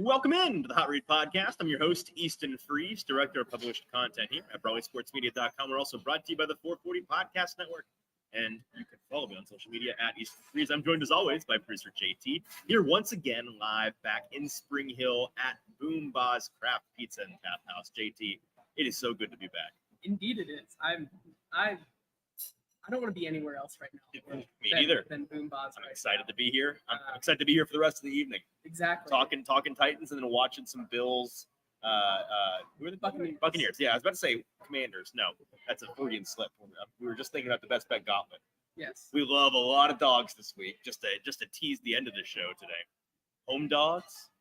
Welcome in to the Hot Read Podcast. I'm your host, Easton Freeze, Director of Published Content here at BroadwaySportsMedia.com. We're also brought to you by the 440 Podcast Network, and you can follow me on social media at Easton Freeze. I'm joined, as always, by producer JT, here once again live back in Spring Hill at Boombozz Craft Pizza and Tap House. JT, it is so good to be back. Indeed it is. I don't want to be anywhere else right now. Me neither. Than Boombozz. I'm excited to be here. I'm excited to be here for the rest of the evening. Exactly. Talking Titans and then watching some Bills. Who are the Buccaneers? Buccaneers. Yeah, I was about to say Commanders. No, that's a Freudian slip. We were just thinking about the best bet gauntlet. Yes. We love a lot of dogs this week. Just to tease the end of the show today. Home dogs,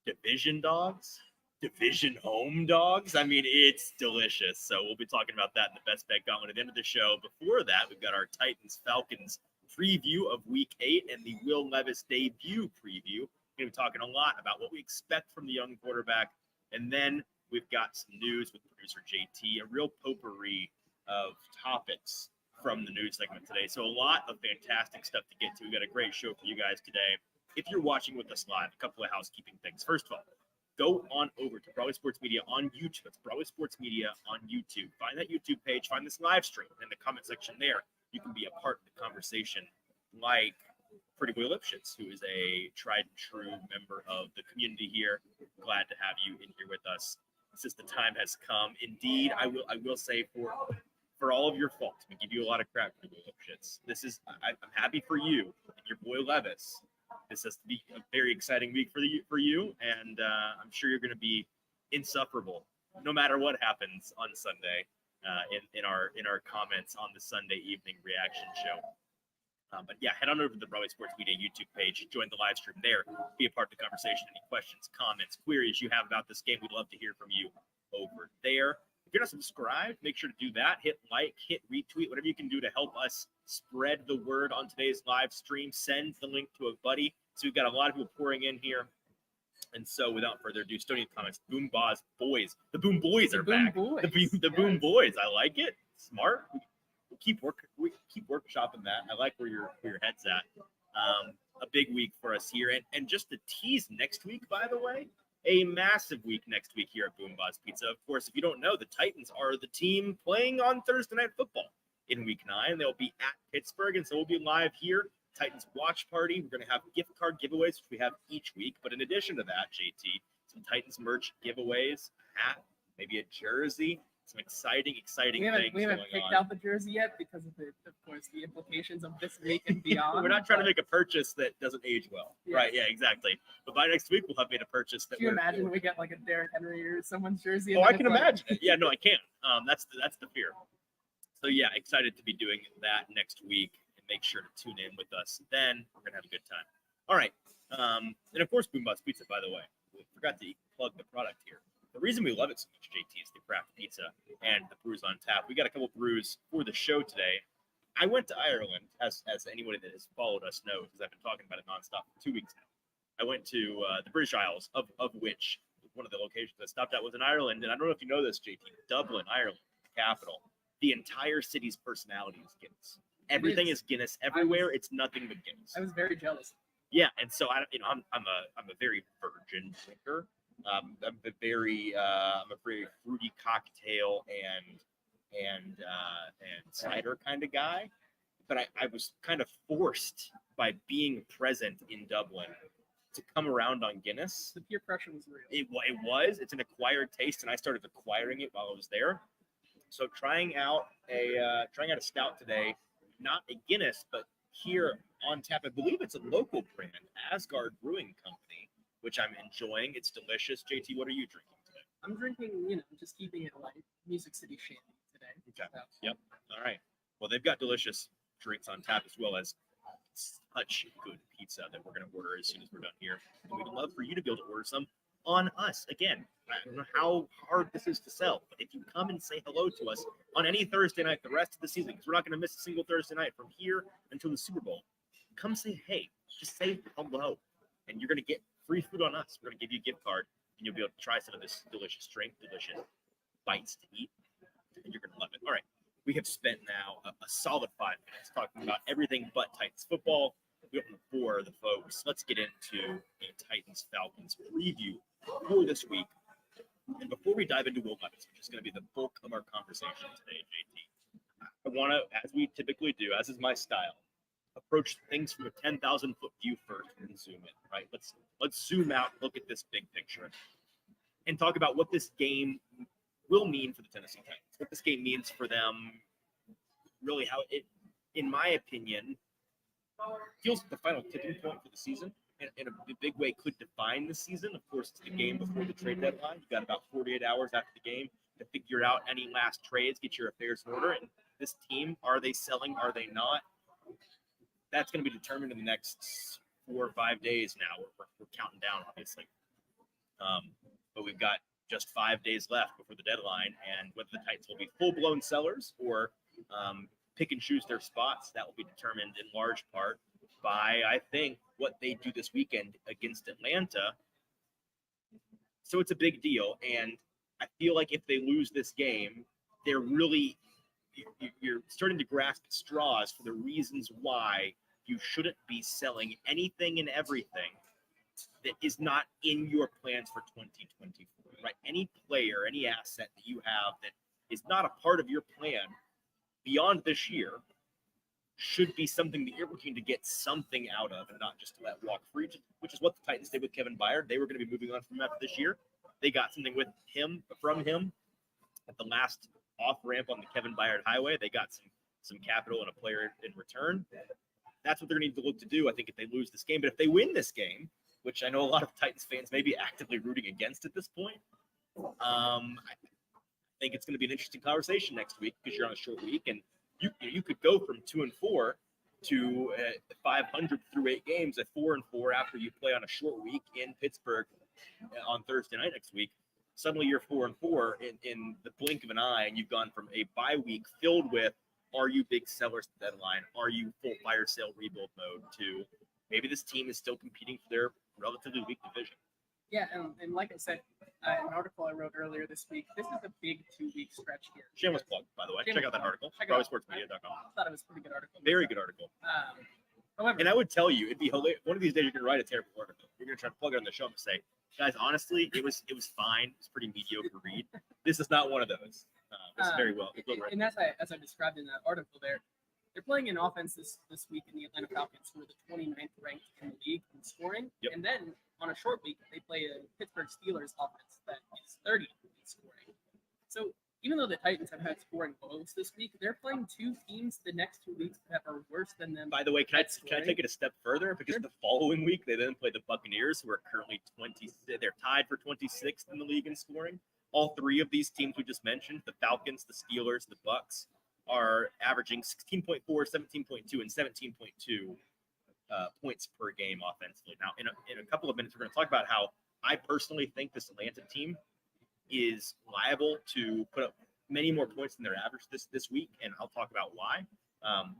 division dogs, division home dogs. I mean, it's delicious. So we'll be talking about that in the best bet gauntlet at the end of the show. Before that, we've got our Titans Falcons preview of Week 8 and the Will Levis debut preview. We're going to be talking a lot about what we expect from the young quarterback. And then we've got some news with producer JT, a real potpourri of topics from the news segment today. So a lot of fantastic stuff to get to. We've got a great show for you guys today. If you're watching with us live, a couple of housekeeping things. First of all, go on over to Broadway Sports Media on YouTube. It's Broadway Sports Media on YouTube. Find that YouTube page. Find this live stream in the comment section there. You can be a part of the conversation like Pretty Boy Lipschitz, who is a tried and true member of the community here. Glad to have you in here with us since the time has come. Indeed, I will say for all of your faults, we give you a lot of crap, Pretty Boy Lipschitz. I'm happy for you and your boy Levis. This has to be a very exciting week for you, and I'm sure you're going to be insufferable no matter what happens on Sunday in our comments on the Sunday evening reaction show. But yeah, head on over to the Broadway Sports Media YouTube page, join the live stream there, be a part of the conversation. Any questions, comments, queries you have about this game, we'd love to hear from you over there. If you're not subscribed, make sure to do that. Hit like, hit retweet, whatever you can do to help us spread the word on today's live stream. Send the link to a buddy. So we've got a lot of people pouring in here. And so without further ado, Stonian comments, Boombozz boys. The Boom Boys are back. The Boom Boys. I like it. Smart. We keep workshopping that. I like where your head's at. A big week for us here. And just to tease next week, by the way, a massive week next week here at Boombozz Pizza. Of course, if you don't know, the Titans are the team playing on Thursday Night Football in Week 9. They'll be at Pittsburgh, and so we'll be live here. Titans watch party. We're going to have gift card giveaways, which we have each week. But in addition to that, JT, some Titans merch giveaways, a hat, maybe a jersey, some exciting things going on. We haven't picked out the jersey yet because of the implications of this week and beyond. We're not trying to make a purchase that doesn't age well. Yes. Right, yeah, exactly. But by next week, we'll have made a purchase that Can you imagine we get like a Derrick Henry or someone's jersey? Oh, I can imagine it. Yeah, no, I can. That's the fear. So yeah, excited to be doing that next week, and make sure to tune in with us. Then we're gonna have a good time. All right, and of course, Boombozz Pizza. By the way, we forgot to plug the product here. The reason we love it so much, JT, is the craft pizza and the brews on tap. We got a couple brews for the show today. I went to Ireland, as anybody that has followed us knows, because I've been talking about it nonstop for 2 weeks now. I went to the British Isles, of which one of the locations I stopped at was in Ireland. And I don't know if you know this, JT, Dublin, Ireland, capital. The entire city's personality is Guinness. Everything is Guinness everywhere. It's nothing but Guinness. I was very jealous. Yeah, and so I'm a very virgin drinker. I'm a very fruity cocktail and cider kind of guy. But I was kind of forced by being present in Dublin to come around on Guinness. The peer pressure was real. It was. It's an acquired taste, and I started acquiring it while I was there. So trying out a stout today, not a Guinness, but here on tap. I believe it's a local brand, Asgard Brewing Company, which I'm enjoying. It's delicious. JT, what are you drinking today? I'm drinking, just keeping it light, Music City Shandy today. Okay. Yep. All right. Well, they've got delicious drinks on tap as well as such good pizza that we're going to order as soon as we're done here. And we'd love for you to be able to order some on us. Again, I don't know how hard this is to sell, but if you come and say hello to us on any Thursday night the rest of the season, because we're not going to miss a single Thursday night from here until the Super Bowl, come say hey. Just say hello, and you're going to get free food on us. We're going to give you a gift card, and you'll be able to try some of this delicious drink, delicious bites to eat, and you're going to love it. All right. We have spent now a solid 5 minutes talking about everything but Titans football. we open for the folks. Let's get into the Titans Falcons preview for this week. And before we dive into Will Levis, which is going to be the bulk of our conversation today, JT, I want to, as we typically do, as is my style, approach things from a 10,000-foot view first and zoom in, right? Let's zoom out, look at this big picture, and talk about what this game will mean for the Tennessee Titans, what this game means for them, really how it, in my opinion, feels like the final tipping point for the season. In a big way could define the season. Of course, it's the game before the trade deadline. You've got about 48 hours after the game to figure out any last trades, get your affairs in order. And this team, are they selling? Are they not? That's going to be determined in the next 4 or 5 days now. We're counting down, obviously. But we've got just 5 days left before the deadline. And whether the Titans will be full-blown sellers or pick and choose their spots, that will be determined in large part by, I think, what they do this weekend against Atlanta. So it's a big deal. And I feel like if they lose this game, they're really, you're starting to grasp at straws for the reasons why you shouldn't be selling anything and everything that is not in your plans for 2024, right? Any player, any asset that you have that is not a part of your plan beyond this year should be something that you're looking to get something out of and not just to let walk free, which is what the Titans did with Kevin Byard. They were going to be moving on from after this year. They got something from him at the last off ramp on the Kevin Byard highway. They got some capital and a player in return. That's what they're going to need to look to do, I think, if they lose this game. But if they win this game, which I know a lot of Titans fans may be actively rooting against at this point, I think it's going to be an interesting conversation next week because you're on a short week, and you could go from 2-4 to 500 through 8 games at 4-4 after you play on a short week in Pittsburgh on Thursday night next week. Suddenly you're 4-4 in the blink of an eye, and you've gone from a bye week filled with, are you big sellers at the deadline? Are you full fire sale rebuild mode? To maybe this team is still competing for their relatively weak division. Yeah, and like I said, an article I wrote earlier this week, this is a big 2-week stretch here. Shameless plug, by the way. Check out that article. BroadwaySportsMedia.com. I thought it was a pretty good article. Very good article. However, and I would tell you, it'd be hilarious. One of these days, you're going to write a terrible article. You're going to try to plug it on the show and say, guys, honestly, it was fine. It was pretty mediocre read. This is not one of those. It's very well. And as I described in that article there, they're playing an offense this week in the Atlanta Falcons, who are the 29th ranked in the league in scoring. Yep. And then on a short week, they play a Pittsburgh Steelers offense that is 30th in scoring. So even though the Titans have had scoring woes this week, they're playing 2 teams the next 2 weeks that are worse than them. By the way, can I take it a step further? Because the following week, they then play the Buccaneers, who are currently 20. They're tied for 26th in the league in scoring. All 3 of these teams we just mentioned, the Falcons, the Steelers, the Bucs, are averaging 16.4, 17.2, and 17.2 points per game offensively. Now, in a couple of minutes, we're going to talk about how I personally think this Atlanta team is liable to put up many more points than their average this week, and I'll talk about why.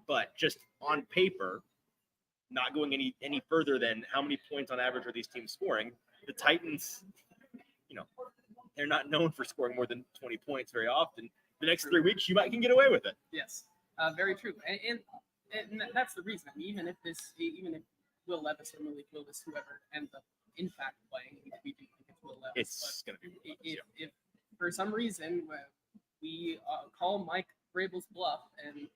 But just on paper, not going any further than how many points on average are these teams scoring, the Titans, they're not known for scoring more than 20 points very often. The next 3 weeks, you can get away with it. Yes, very true. And that's the reason. I mean, even if Will Levis or Malik Willis, whoever ends up in fact playing, we do think it's Will Levis. It's going to be Will Levis, if for some reason we call Mike Vrabel's bluff and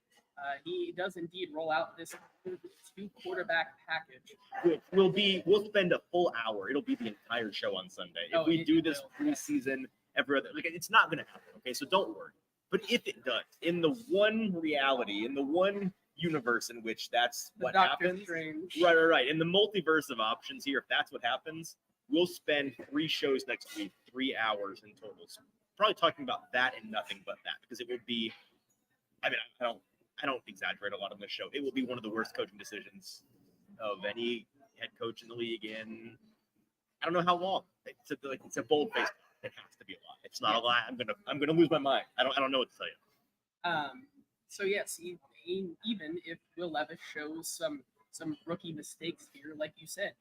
he does indeed roll out this 2-quarterback package, we'll spend a full hour. It'll be the entire show on Sunday. If we do this preseason, every other, it's not going to happen. Okay, so don't worry. But if it does, in the one reality, in the one universe in which that's what happens, Strange. right, in the multiverse of options here, if that's what happens, we'll spend 3 shows next week, 3 hours in total. So probably talking about that and nothing but that, because it will be. I mean, I don't exaggerate a lot on this show. It will be one of the worst coaching decisions of any head coach in the league in I don't know how long. It's a bold face. It has to be a lie. It's not a lie. I'm gonna lose my mind. I don't know what to tell you. So yes, even if Will Levis shows some rookie mistakes here, like you said,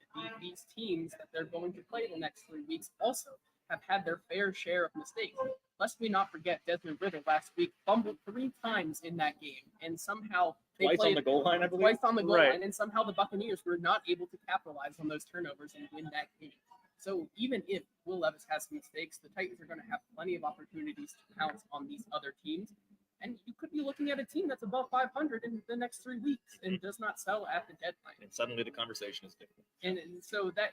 these teams that they're going to play the next 3 weeks also have had their fair share of mistakes. lest we not forget, Desmond Ritter last week fumbled 3 times in that game, and somehow they Twice played on the goal line, I believe. twice on the goal Right. line, and somehow the Buccaneers were not able to capitalize on those turnovers and win that game. So even if Will Levis has some mistakes, the Titans are going to have plenty of opportunities to pounce on these other teams. And you could be looking at a team that's above 500 in the next 3 weeks and does not sell at the deadline. And suddenly the conversation is different. And so that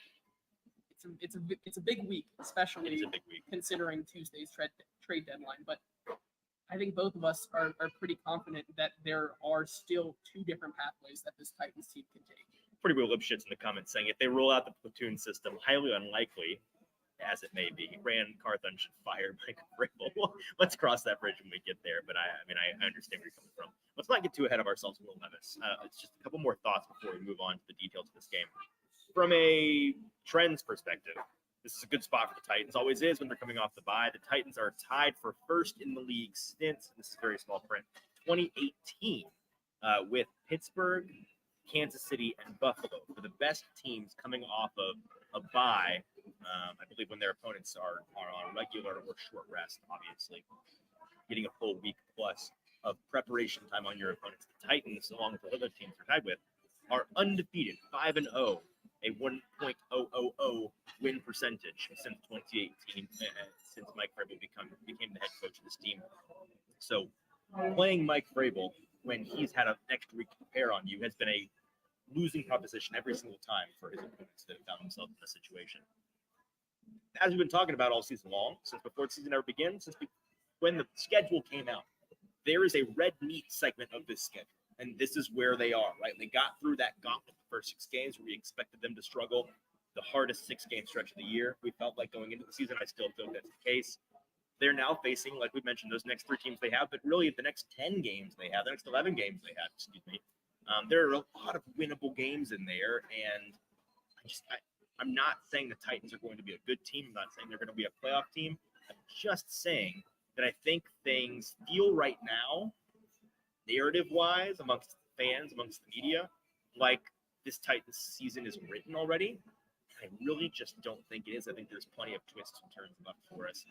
it's a big week, especially It's a big week. considering Tuesday's trade deadline. But I think both of us are pretty confident that there are still 2 different pathways that this Titans team can take. Pretty Will Lipschitz in the comments saying if they roll out the platoon system, highly unlikely, as it may be, Rand Carthon should fire Mike Vrabel. Let's cross that bridge when we get there. But I understand where you're coming from. Let's not get too ahead of ourselves, Will Levis. It's just a couple more thoughts before we move on to the details of this game. From a trends perspective, this is a good spot for the Titans. Always is when they're coming off the bye. The Titans are tied for first in the league since, this is very small print, 2018 with Pittsburgh, Kansas City, and Buffalo for the best teams coming off of a bye. I believe when their opponents are on regular or short rest, obviously. Getting a full week plus of preparation time on your opponents. The Titans, along with the other teams they're tied with, are undefeated, 5-0, a 1.000 win percentage since 2018, since Mike Vrabel became the head coach of this team. So playing Mike Vrabel when he's had an extra week to prepare on you has been a losing proposition every single time for his opponents that have found themselves in this situation. As we've been talking about all season long, since before the season ever began, when the schedule came out, there is a red meat segment of this schedule. And this is where they are, right? They got through that gauntlet the first 6 games where we expected them to struggle. The hardest 6-game stretch of the year. We felt like going into the season, I still feel that's the case. They're now facing, like we mentioned, those next 3 teams they have, but really the next 10 games they have, the next 11 games they have, there are a lot of winnable games in there. And I'm not saying the Titans are going to be a good team. I'm not saying they're going to be a playoff team. I'm just saying that I think things feel right now, narrative-wise, amongst fans, amongst the media, like this Titans season is written already. I really just don't think it is. I think there's plenty of twists and turns left for us,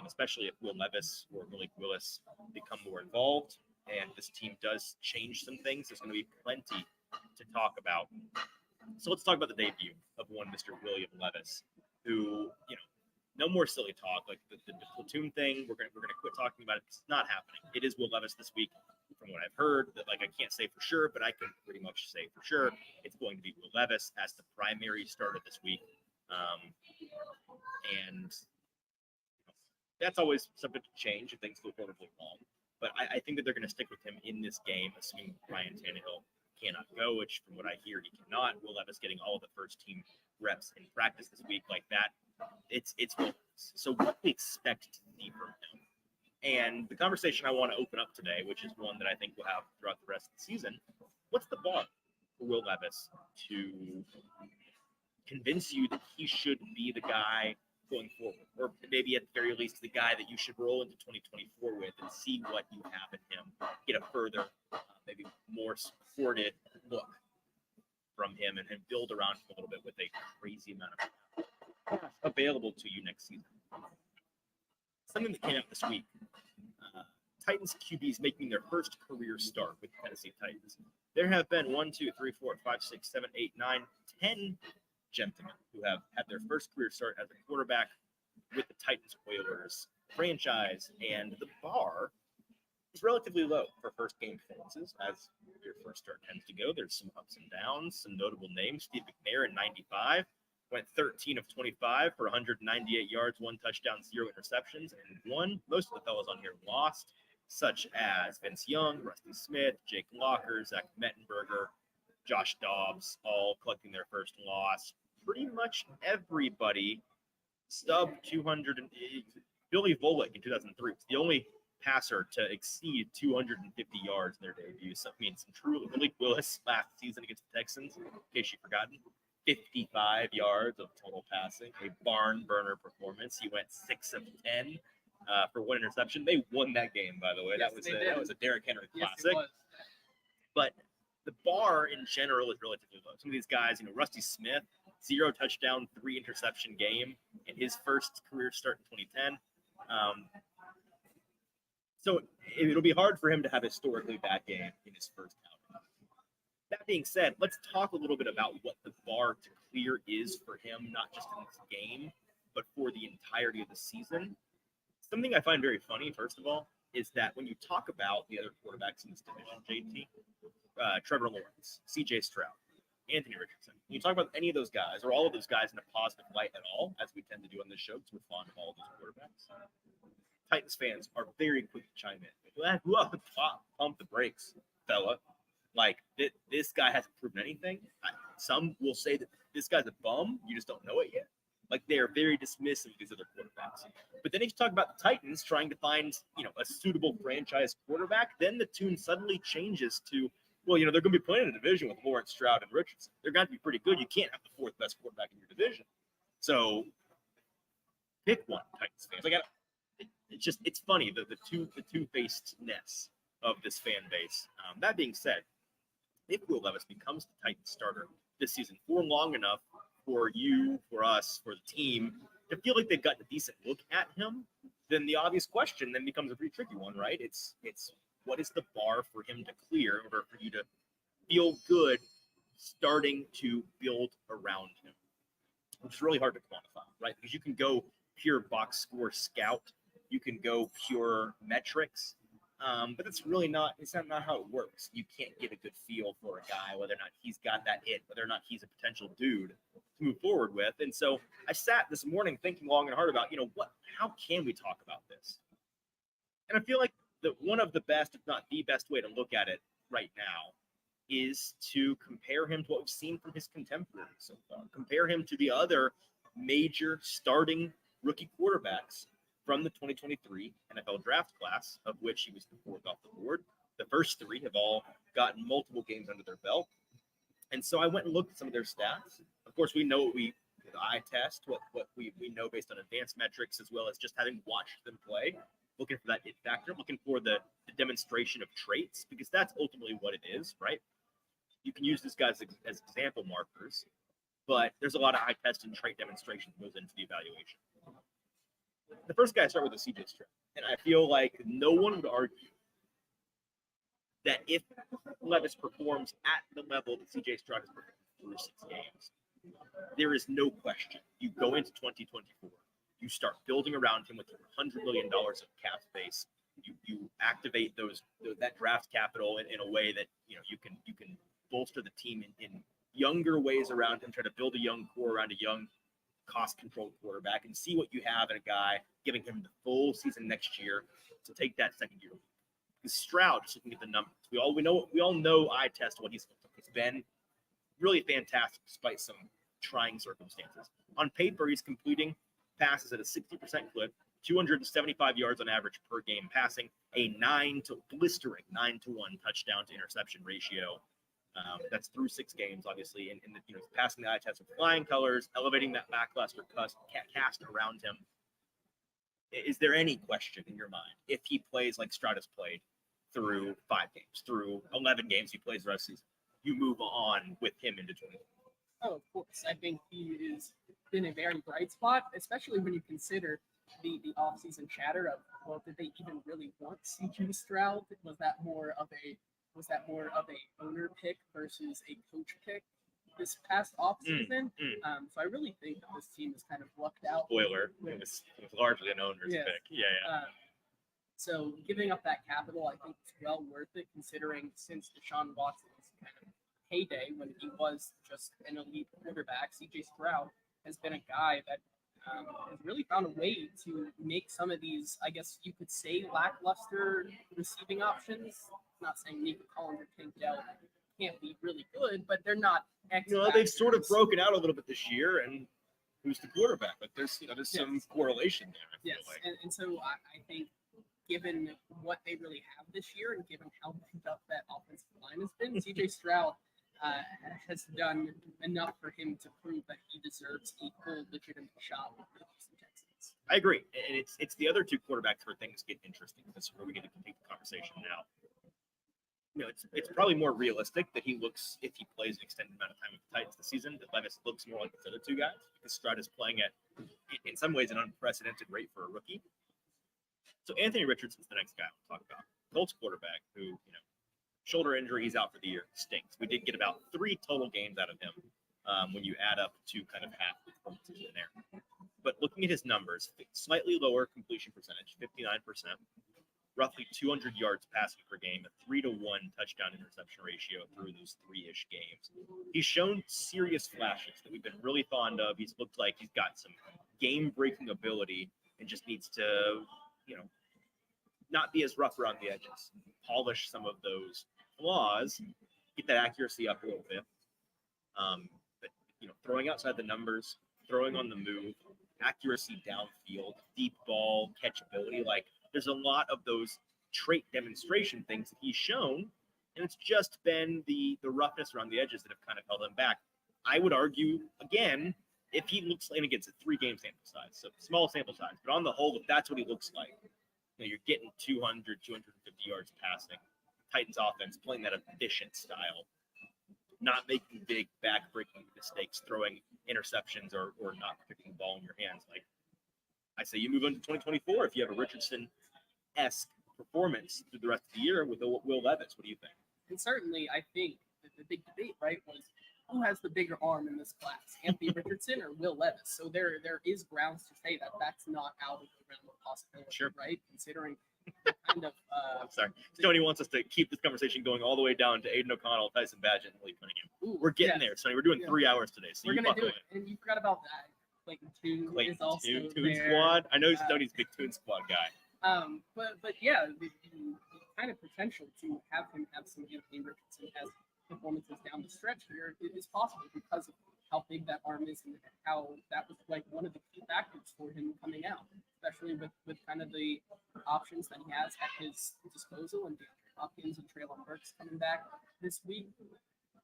especially if Will Levis or Malik Willis become more involved and this team does change some things. There's going to be plenty to talk about. So let's talk about the debut of one Mr. William Levis, who, no more silly talk. Like the platoon thing, we're gonna quit talking about it. It's not happening. It is Will Levis this week, from what I've heard. That I can't say for sure, but I can pretty much say for sure it's going to be Will Levis as the primary starter this week. And that's always subject to change if things go horribly wrong. But I think that they're going to stick with him in this game, assuming Ryan Tannehill cannot go, which from what I hear he cannot. Will Levis getting all of the first team reps in practice this week like that. It's Will Levis. So what we expect to see from him. And the conversation I want to open up today, which is one that I think we'll have throughout the rest of the season, what's the bar for Will Levis to convince you that he should be the guy going forward, or maybe at the very least the guy that you should roll into 2024 with and see what you have in him, get a further, maybe more supported look from him and build around him a little bit with a crazy amount of available to you next season. Something that came out this week, Titans QBs making their first career start with the Tennessee Titans. There have been 1, 2, 3, 4, 5, 6, 7, 8, 9, 10 gentlemen who have had their first career start as a quarterback with the Titans Oilers franchise, and the bar is relatively low for first game performances, as your first start tends to go. There's some ups and downs, some notable names. Steve McNair in 95 went 13 of 25 for 198 yards, 1 touchdown, 0 interceptions, and most of the fellows on here lost, such as Vince Young, Rusty Smith, Jake Locker, Zach Mettenberger, Josh Dobbs, all collecting their first loss. Pretty much everybody stubbed 200. Billy Volek in 2003 was the only passer to exceed 250 yards in their debut. So, some true Malik Willis last season against the Texans, in case you've forgotten, 55 yards of total passing, a barn burner performance. He went 6 of 10 for 1 interception. They won that game, by the way. Yes, that was a Derrick Henry classic. Yes, it was. But the bar in general is relatively low. Some of these guys, Rusty Smith, 0 touchdown, 3 interception game in his first career start in 2010. So it'll be hard for him to have a historically bad game in his first outing. That being said, let's talk a little bit about what the bar to clear is for him, not just in this game, but for the entirety of the season. Something I find very funny, first of all, is that when you talk about the other quarterbacks in this division, JT, Trevor Lawrence, CJ Stroud, Anthony Richardson, you talk about any of those guys or all of those guys in a positive light at all, as we tend to do on this show because we're fond of all of those quarterbacks. Titans fans are very quick to chime in. Pump the brakes, fella. Like, this guy hasn't proven anything. Some will say that this guy's a bum. You just don't know it yet. Like, they are very dismissive of these other quarterbacks. But then if you talk about the Titans trying to find, a suitable franchise quarterback, then the tune suddenly changes to, well, they're going to be playing in a division with Lawrence, Stroud, and Richardson. They're going to be pretty good. You can't have the fourth best quarterback in your division. So pick one, Titans fans. Like, it's funny, the two-facedness of this fan base. That being said, if Will Levis becomes the Titans starter this season for long enough for you, for us, for the team to feel like they've gotten a decent look at him, then the obvious question then becomes a pretty tricky one, right? It's what is the bar for him to clear in order for you to feel good starting to build around him, which is really hard to quantify, right? Because you can go pure box score scout, you can go pure metrics, but it's really not how it works. You can't get a good feel for a guy, whether or not he's got that it, whether or not he's a potential dude to move forward with. And so I sat this morning thinking long and hard about, how can we talk about this? And I feel like one of the best, if not the best way to look at it right now is to compare him to what we've seen from his contemporaries so far. Compare him to the other major starting rookie quarterbacks from the 2023 NFL draft class, of which he was the fourth off the board. The first three have all gotten multiple games under their belt. And so I went and looked at some of their stats. Of course, we know the eye test, what we know based on advanced metrics, as well as just having watched them play, looking for that it factor, looking for the demonstration of traits, because that's ultimately what it is, right? You can use these guys as example markers, but there's a lot of eye test and trait demonstration that goes into the evaluation. The first guy I start with is CJ Stroud, and I feel like no one would argue that if Levis performs at the level that CJ Stroud has performed through 6 games, there is no question. You go into 2024, you start building around him with $100 million of cap space. You activate that draft capital in a way that you can bolster the team in younger ways around him, try to build a young core around a young cost-controlled quarterback, and see what you have in a guy, giving him the full season next year to take that second year. Because Stroud, just looking at the numbers, we all know eye test what he's been really fantastic despite some trying circumstances. On paper, he's completing passes at a 60% clip, 275 yards on average per game passing, a blistering 9-to-1 touchdown to interception ratio. That's through 6 games, obviously, and passing the eye test with flying colors, elevating that lackluster cast around him. Is there any question in your mind if he plays like Stroud has played through 5 games, through 11 games he plays the rest of the season, you move on with him into 2020? Oh, of course. I think he has been a very bright spot, especially when you consider the offseason chatter of, well, did they even really want CJ Stroud? Was that more of a owner pick versus a coach pick this past offseason? So I really think that this team is kind of lucked out. Spoiler, it was largely an owner's pick. Yeah. So giving up that capital, I think it's well worth it, considering since Deshaun Watson's kind of heyday when he was just an elite quarterback, CJ Stroud has been a guy that has really found a way to make some of these, I guess you could say, lackluster receiving options. I'm not saying Nico Collins or Tank Dell can't be really good, but they're not they've sort of broken out a little bit this year, and who's the quarterback? Like there's some correlation there. I feel like. And so I think given what they really have this year and given how beat up that offensive line has been, CJ Stroud has done enough for him to prove that he deserves a full legitimate shot with the Houston Texans. I agree, and it's the other 2 quarterbacks where things get interesting. This is where we get to complete the conversation now. It's probably more realistic that he looks, if he plays an extended amount of time with the Titans this season, that Levis looks more like the other 2 guys, because Stroud is playing at, in some ways, an unprecedented rate for a rookie. So Anthony Richardson's the next guy we'll talk about. Colts quarterback who, shoulder injury, he's out for the year. Stinks. We did get about 3 total games out of him when you add up to kind of half the performances in there. But looking at his numbers, slightly lower completion percentage, 59%, roughly 200 yards passing per game, a 3-to-1 touchdown interception ratio through those 3-ish games. He's shown serious flashes that we've been really fond of. He's looked like he's got some game-breaking ability and just needs to, not be as rough around the edges, polish some of those flaws, get that accuracy up a little bit. But throwing outside the numbers, throwing on the move, accuracy downfield, deep ball catchability, there's a lot of those trait demonstration things that he's shown, and it's just been the roughness around the edges that have kind of held him back. I would argue, again, if he looks like, and again, it's a 3-game sample size, so small sample size, but on the whole, if that's what he looks like, you're getting 200, 250 yards passing. Titans offense playing that efficient style, not making big back-breaking mistakes, throwing interceptions or not picking the ball in your hands. I say you move into 2024 if you have a Richardson-esque performance through the rest of the year with Will Levis. What do you think? And certainly, I think that the big debate, right, was who has the bigger arm in this class, Anthony Richardson or Will Levis? So there is grounds to say that that's not out of the realm of possibility, sure, right? Considering the kind of I'm sorry, Stoney wants us to keep this conversation going all the way down to Aiden O'Connell, Tyson Badgett, and Lee Cunningham. Ooh, we're getting there, Stoney. We're doing 3 hours today, so we're gonna do it. And you forgot about that. Clayton Toon is also Toon Squad. I know Stoney's a big Toon Squad guy. But yeah, the kind of potential to have him have some Anthony Richardson as performances down the stretch here is possible because of how big that arm is and how that was one of the key factors for him coming out, especially with kind of the options that he has at his disposal, and DeAndre Hopkins and Treylon Burks coming back this week.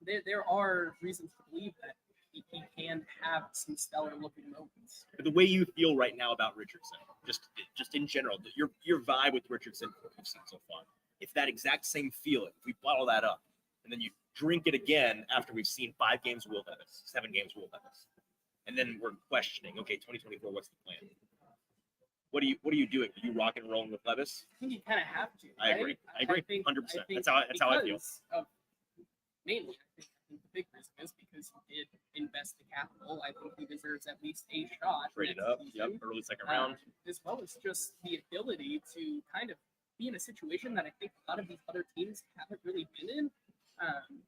There are reasons to believe that he can have some stellar looking moments. But the way you feel right now about Richardson, just in general, your vibe with Richardson, what you've seen so far, if that exact same feeling, if we bottle that up, and then you drink it again after we've seen 5 games of Will Levis, 7 games of Will Levis, and then we're questioning, okay, 2024, what's the plan? What are you doing? Are you rock and rolling with Levis? I think you kind of have to. Right? I agree, 100%. That's how I feel. Mainly, I think the big reason is because he did invest the capital. I think he deserves at least a shot. Traded up, early second round. As well as just the ability to kind of be in a situation that I think a lot of these other teams haven't really been in.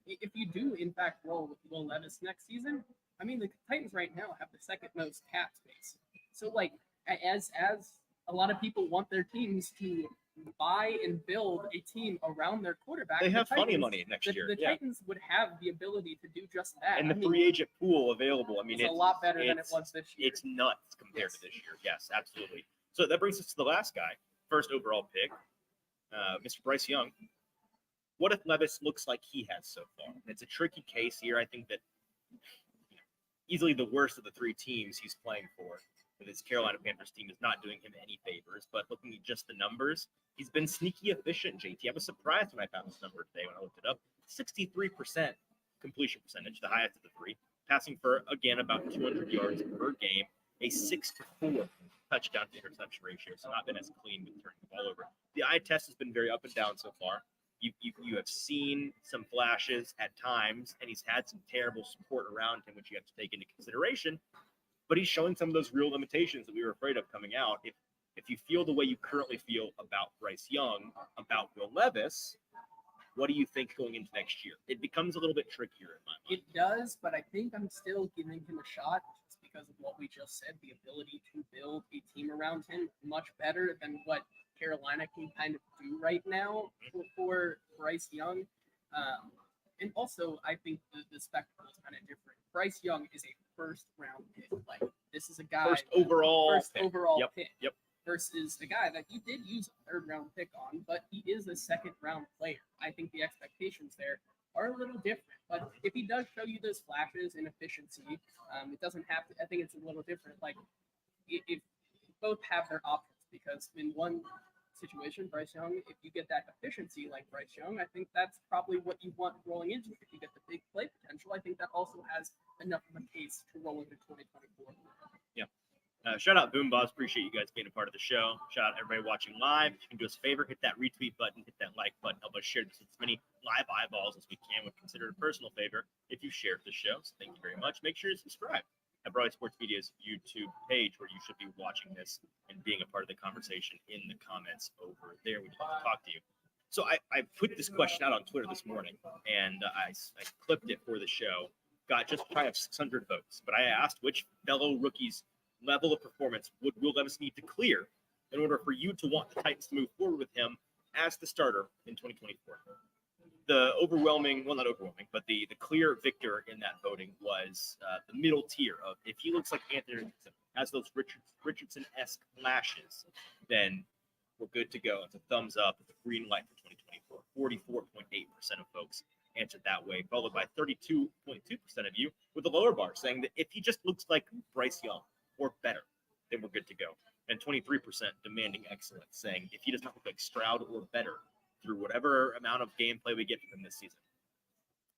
If you do, in fact, roll with Will Levis next season, I mean, the Titans right now have the second most cap space. So, as a lot of people want their teams to buy and build a team around their quarterback, they have funny money next year. The Titans would have the ability to do just that. And the free agent pool available, it's a lot better than it was this year. It's nuts compared to this year. Yes, absolutely. So that brings us to the last guy, first overall pick, Mr. Bryce Young. What if Levis looks like he has so far? It's a tricky case here. I think that easily the worst of the 3 teams he's playing for. This Carolina Panthers team is not doing him any favors, but looking at just the numbers, he's been sneaky efficient, JT. I was surprised when I found this number today when I looked it up. 63% completion percentage, the highest of the 3. Passing for, again, about 200 yards per game. A 6-to-4 touchdown to interception ratio, so not been as clean with turning the ball over. The eye test has been very up and down so far. You have seen some flashes at times, and he's had some terrible support around him, which you have to take into consideration. But he's showing some of those real limitations that we were afraid of coming out. If you feel the way you currently feel about Bryce Young, about Will Levis, what do you think going into next year? It becomes a little bit trickier in my mind. It does, but I think I'm still giving him a shot just because of what we just said, the ability to build a team around him much better than what Carolina can kind of do right now for Bryce Young. And also, I think the spectacle is kind of different. Bryce Young is a first-round pick. This is a guy first overall pick. Yep. Versus a guy that he did use a third-round pick on, but he is a second-round player. I think the expectations there are a little different. But if he does show you those flashes in efficiency, it doesn't have to. I think it's a little different. If both have their options, because in one situation, Bryce Young, if you get that efficiency like Bryce Young, I think that's probably what you want rolling into. If you get the big play potential, I think that also has enough of a case to roll into 2024. Yeah. Shout out Boombozz. Appreciate you guys being a part of the show. Shout out everybody watching live. If you can do us a favor, hit that retweet button, hit that like button. Help us share this with as many live eyeballs as we can. Would consider it a personal favor if you shared the show. So thank you very much. Make sure to subscribe at Broadway Sports Media's YouTube page, where you should be watching this and being a part of the conversation in the comments over there. We'd love to talk to you. So I put this question out on Twitter this morning, and I clipped it for the show. Got just shy of 600 votes, but I asked which fellow rookies' level of performance would Will Levis need to clear in order for you to want the Titans to move forward with him as the starter in 2024. The overwhelming, well, not overwhelming, but the clear victor in that voting was the middle tier of, if he looks like Anthony Richardson, has those Richardson-esque flashes, then we're good to go. It's a thumbs up. It's a green light for 2024. 44.8% of folks answered that way, followed by 32.2% of you with the lower bar saying that if he just looks like Bryce Young or better, then we're good to go. And 23% demanding excellence, saying if he does not look like Stroud or better through whatever amount of gameplay we get from him this season,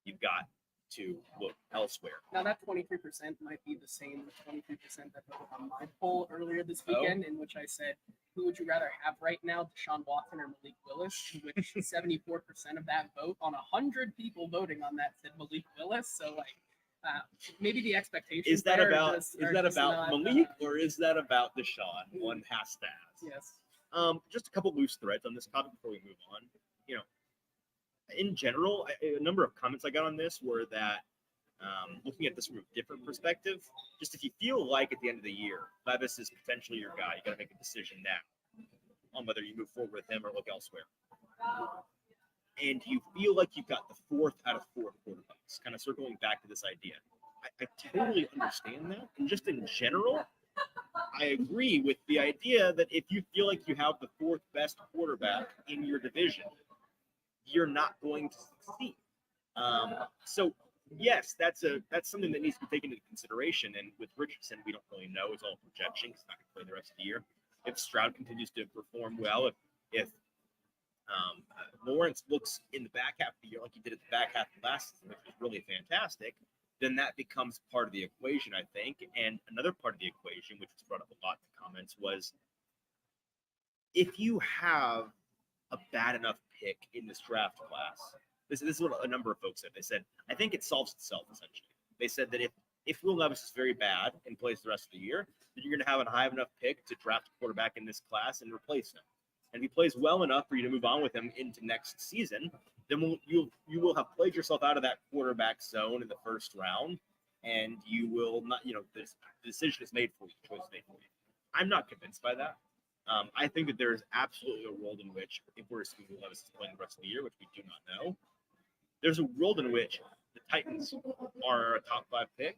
you've got to look elsewhere. Now that 23% might be the same 23% that voted on my poll earlier this weekend, in which I said, who would you rather have right now, Deshaun Watson or Malik Willis? In which 74% of that vote on 100 people voting on that said Malik Willis. So maybe the expectations is that about not, Malik or is that about Deshaun? One has to ask. Yes. Just a couple loose threads on this topic before we move on. You know, in general, a number of comments I got on this were that looking at this from a different perspective, just if you feel like at the end of the year, Levis is potentially your guy, you got to make a decision now on whether you move forward with him or look elsewhere. And you feel like you've got the fourth out of four quarterbacks, kind of circling back to this idea. I totally understand that. And just in general, I agree with the idea that if you feel like you have the fourth best quarterback in your division, you're not going to succeed. So yes, that's something that needs to be taken into consideration. And with Richardson, we don't really know. It's all projection. He's not going to play the rest of the year. If Stroud continues to perform well, if Lawrence looks in the back half of the year like he did at the back half of last season, which was really fantastic, then that becomes part of the equation, I think. And another part of the equation, which was brought up a lot in the comments, was if you have a bad enough pick in this draft class, this is what a number of folks said. They said, I think it solves itself, essentially. They said that if Will Levis is very bad and plays the rest of the year, then you're going to have a high enough pick to draft a quarterback in this class and replace him. And if he plays well enough for you to move on with him into next season, then you will have played yourself out of that quarterback zone in the first round, and you will not, the decision is made for you, the choice is made for you. I'm not convinced by that. I think that there is absolutely a world in which, if we're assuming Will Levis is playing the rest of the year, which we do not know, there's a world in which the Titans are a top 5 pick,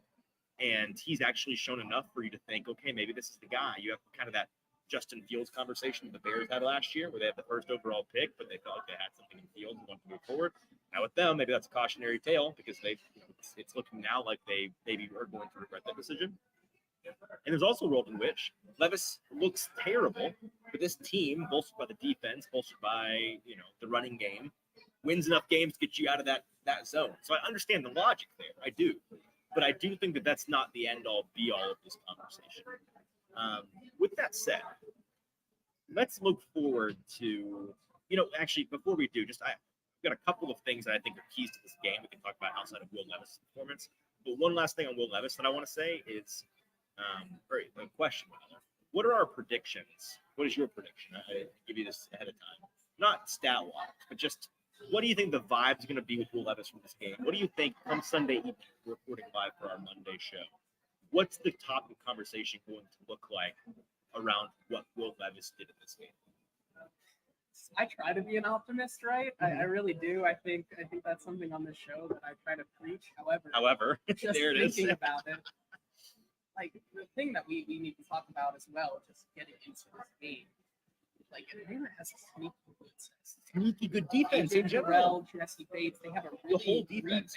and he's actually shown enough for you to think, okay, maybe this is the guy. You have kind of that Justin Fields conversation the Bears had last year, where they had the first overall pick, but they felt like they had something in Fields and wanted to move forward. Now with them, maybe that's a cautionary tale because it's looking now like they maybe are going to regret that decision. And there's also a world in which Levis looks terrible, but this team, bolstered by the defense, bolstered by the running game, wins enough games to get you out of that zone. So I understand the logic there. I do. But I do think that that's not the end-all, be-all of this conversation. With that said, let's look forward to, actually, before we do, I've got a couple of things that I think are keys to this game we can talk about outside of Will Levis' performance. But one last thing on Will Levis that I want to say is, a question. What are our predictions? What is your prediction? I give you this ahead of time. Not stat-wise, but just what do you think the vibe is going to be with Will Levis from this game? What do you think come Sunday evening, we're recording live for our Monday show? What's the topic of conversation going to look like around what Will Levis did in this game? I try to be an optimist, right? I really do. I think that's something on this show that I try to preach. However, just there it is. Thinking about it, like the thing that we need to talk about as well, just getting into this game. Like Atlanta has a sneaky good defense in general. Terrell, Jesse Bates, they have a really the whole defense.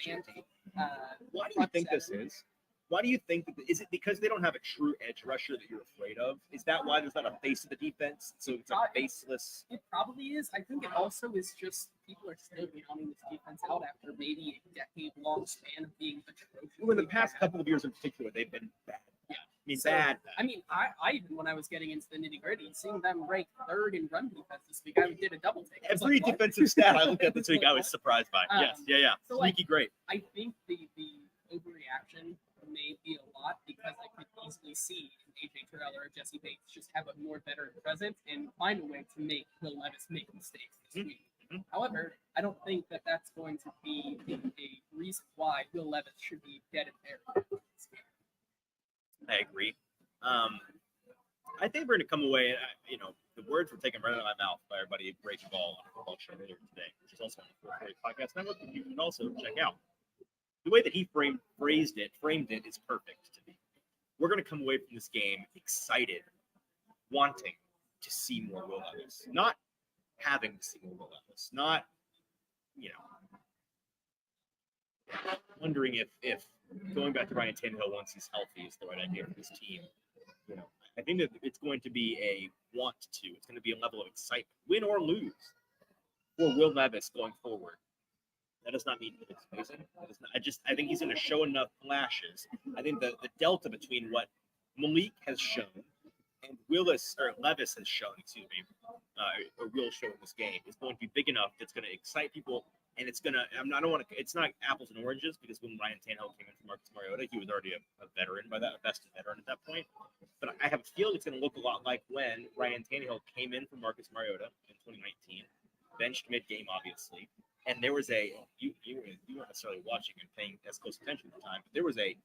Why do you think this is? Why do you think that? Is it because they don't have a true edge rusher that you're afraid of? Is that why there's not a face of the defense? So it's a faceless. It probably is. I think it also is just people are still counting this defense out after maybe a decade-long span of being atrocious. Well, in the past couple of years in particular, they've been bad. Yeah. mean, So, bad. I mean, I even when I was getting into the nitty gritty, seeing them ranked third in run defense this week, I did a double take. Every defensive stat I looked at this week, I was surprised by. Yes, yeah. So, Sneaky great. I think the overreaction may be a lot because I could easily see AJ Terrell or Jesse Bates just have a more veteran presence and find a way to make Will Levis make mistakes this week. However, I don't think that that's going to be a reason why Will Levis should be dead and buried in this game. I agree. I think we're going to come away, and the words were taken right out of my mouth by our buddy Breaking Ball on the football show earlier today, which is also on the Fourth Grade Podcast Network, that you can also check out. The way that he framed it is perfect to me. We're going to come away from this game excited, wanting to see more Will Levis, not having to see more Will Levis, not, wondering if going back to Ryan Tannehill once he's healthy is the right idea for this team. I think that it's going to be a want to. It's going to be a level of excitement, win or lose, for Will Levis going forward. That does not mean that it's amazing. I think he's going to show enough flashes. I think the delta between what Malik has shown and Levis has shown, or will show in this game, is going to be big enough that's going to excite people. And it's gonna. It's not apples and oranges because when Ryan Tannehill came in from Marcus Mariota, he was already a veteran by that, a vested veteran at that point. But I have a feeling it's gonna look a lot like when Ryan Tannehill came in from Marcus Mariota in 2019, benched mid-game, obviously. And there was you weren't necessarily watching and paying as close attention at the time, but there was a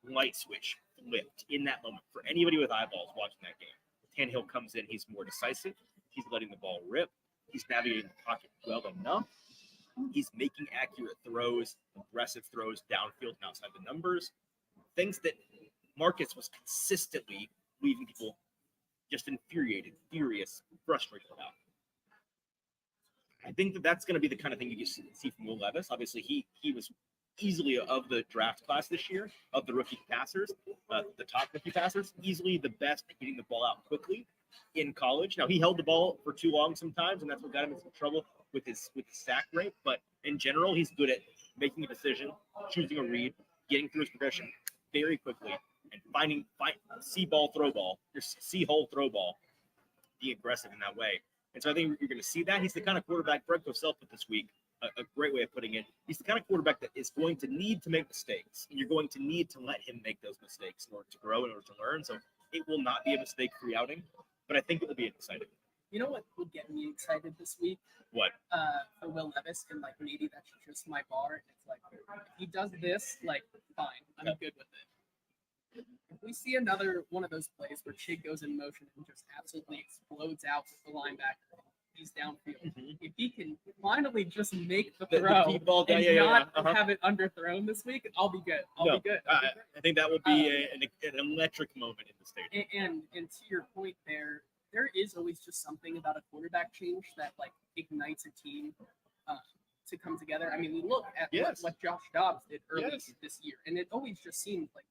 light switch flipped in that moment for anybody with eyeballs watching that game. Tannehill comes in, he's more decisive, he's letting the ball rip, he's navigating the pocket well enough. He's making accurate throws, aggressive throws downfield and outside the numbers. Things that Marcus was consistently leaving people just infuriated, furious, frustrated about. I think that's going to be the kind of thing you see from Will Levis. Obviously, he was easily of the draft class this year, of the rookie passers, the top rookie passers, easily the best at getting the ball out quickly in college. Now, he held the ball for too long sometimes, and that's what got him in some trouble with his sack rate. But in general, he's good at making a decision, choosing a read, getting through his progression very quickly, and finding see-hole throw ball, being aggressive in that way. And so I think you're going to see that. He's the kind of quarterback, Brett Cosell put this week, a great way of putting it. He's the kind of quarterback that is going to need to make mistakes, and you're going to need to let him make those mistakes in order to grow, in order to learn. So it will not be a mistake-free outing, but I think it will be exciting. You know what would get me excited this week? What? For Will Levis, and maybe that's just my bar. It's if he does this, fine, I'm good with it. If we see another one of those plays where Chig goes in motion and just absolutely explodes out with the linebacker, he's downfield. If he can finally just make the throw deep ball, and not have it underthrown this week, I'll be good. I'll be good. I think that will be an electric moment in the stadium. And to your point there is always just something about a quarterback change that ignites a team to come together. I mean, we look at what Josh Dobbs did early this year, and it always just seemed like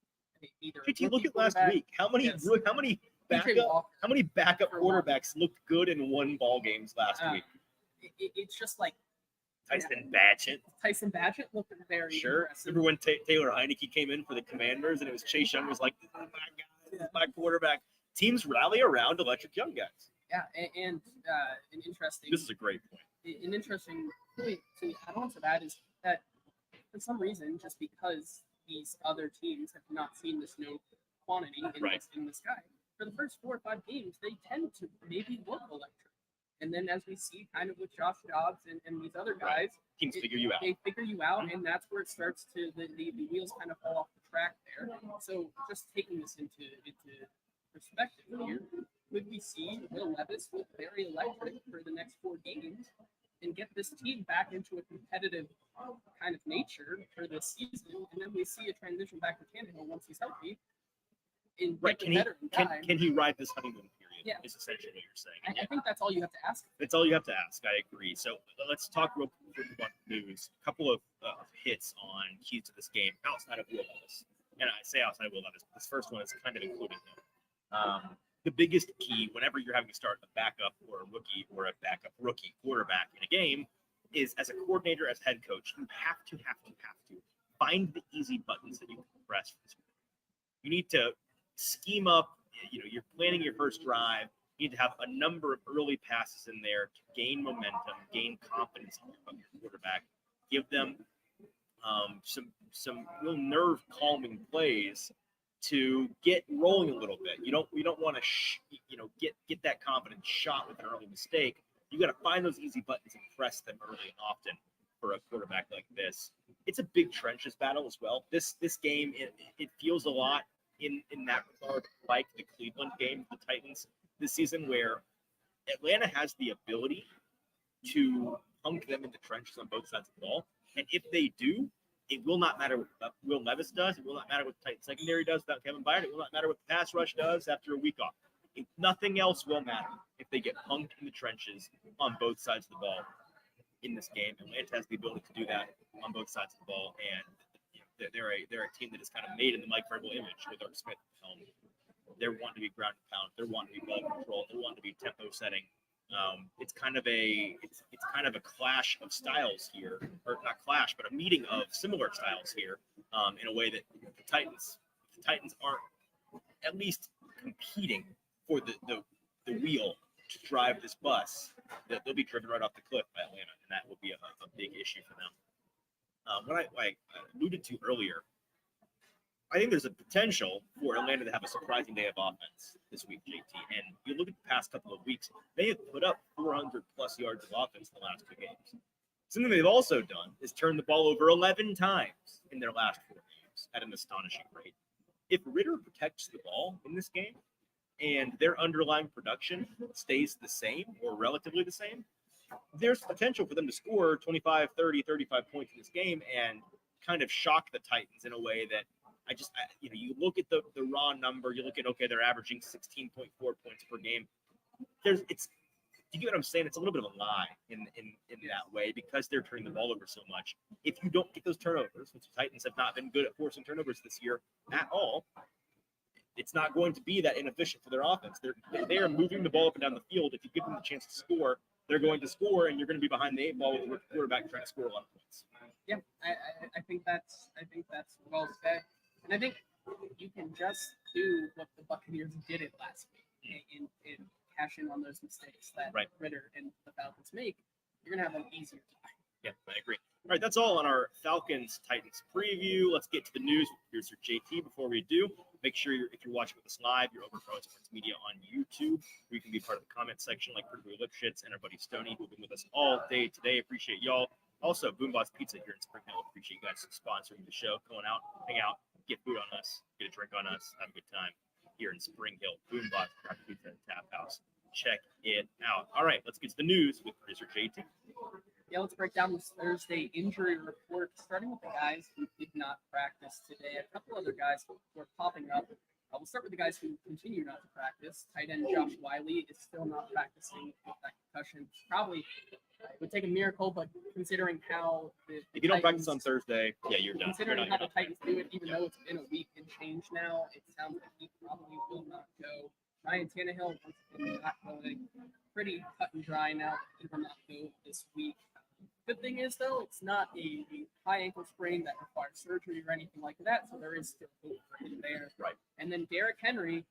either. Look at last week. How many backup quarterbacks looked good in one ball games last week? It's just Tyson Badgett looked very sure. impressive. Remember when Taylor Heineke came in for the Commanders and it was Chase Young was like, oh my God, this is my quarterback. Teams rally around electric young guys. Yeah, and an interesting. This is a great point. An interesting point to add on to that is that for some reason, just because these other teams have not seen this no quantity in this guy, for the first 4 or 5 games, they tend to maybe look electric. And then as we see kind of with Josh Dobbs and these other guys, teams figure you out. They figure you out, and that's where it starts to the wheels kind of fall off the track there. So just taking this into perspective here, would we see Will Levis look very electric for the next 4 games and get this team back into a competitive kind of nature for this season, and then we see a transition back to Tannehill once he's healthy. Can he ride this honeymoon period? Yeah. Is essentially what you're saying. I think that's all you have to ask. That's all you have to ask. I agree. So let's talk real quick about news. A couple of hits on keys to this game outside of Will Levis. And I say outside of Will Levis, this first one is kind of including him. The biggest key whenever you're having to start a backup or a rookie or a backup rookie quarterback in a game is, as a coordinator, as head coach, you have to find the easy buttons that you can press. You need to scheme up. You're planning your first drive. You need to have a number of early passes in there to gain momentum, gain confidence in your quarterback. Give them some real nerve calming plays to get rolling a little bit. You don't want to get that confidence shot with an early mistake. You got to find those easy buttons and press them early and often for a quarterback like this. It's a big trenches battle as well. This game it feels a lot in that regard like the Cleveland game, the Titans this season, where Atlanta has the ability to punk them in the trenches on both sides of the ball. And if they do, it will not matter what Will Levis does. It will not matter what the Titans secondary does without Kevin Byard. It will not matter what the pass rush does after a week off. Nothing else will matter if they get punked in the trenches on both sides of the ball in this game. Atlanta has the ability to do that on both sides of the ball, and they're a team that is kind of made in the Mike Vrabel image with Art Smith. They're wanting to be ground and pound. They're wanting to be ball control. They're wanting to be tempo setting. It's kind of a clash of styles here, or not clash, but a meeting of similar styles here, in a way that the Titans aren't at least competing for the wheel to drive this bus. They'll be driven right off the cliff by Atlanta, and that will be a big issue for them. What I alluded to earlier, I think there's a potential for Atlanta to have a surprising day of offense this week, JT. And you look at the past couple of weeks, they have put up 400 plus yards of offense in the last 2 games. Something they've also done is turn the ball over 11 times in their last 4 games at an astonishing rate. If Ritter protects the ball in this game and their underlying production stays the same or relatively the same, there's potential for them to score 25, 30, 35 points in this game and kind of shock the Titans in a way that you look at the raw number, you look at, okay, they're averaging 16.4 points per game. Do you get what I'm saying? It's a little bit of a lie in that way because they're turning the ball over so much. If you don't get those turnovers, which the Titans have not been good at forcing turnovers this year at all, it's not going to be that inefficient for their offense. They are moving the ball up and down the field. If you give them the chance to score, they're going to score, and you're going to be behind the 8 ball with the quarterback trying to score a lot of points. Yeah, I think that's well said, and I think you can just do what the Buccaneers did it last week and cash in on those mistakes that Ritter and the Falcons make. You're gonna have an easier time. Yeah, I agree. All right, that's all on our Falcons-Titans preview. Let's get to the news with producer JT. Before we do, make sure if you're watching with us live, you're over Pro Sports Media on YouTube, where you can be part of the comment section like Purdue Lipschitz and our buddy Stoney, who've been with us all day today. Appreciate y'all. Also, Boombozz Pizza here in Spring Hill. Appreciate you guys sponsoring the show. Going out, hang out, get food on us, get a drink on us, have a good time here in Spring Hill. Boombozz Pizza and Tap House. Check it out. All right, let's get to the news with producer JT. Yeah, let's break down this Thursday injury report, starting with the guys who did not practice today. A couple other guys who are popping up. We'll start with the guys who continue not to practice. Tight end Josh Wiley is still not practicing with that concussion. Probably would take a miracle, but considering how if you don't practice on Thursday, yeah, you're done. Considering how the Titans do it, even though it's been a week and change now, it sounds like he probably will not go. Ryan Tannehill once again not going. Pretty cut and dry now. He will not go this week. Good thing is, though, it's not a high ankle sprain that requires surgery or anything like that, so there is still hope for him there. Right. And then Derrick Henry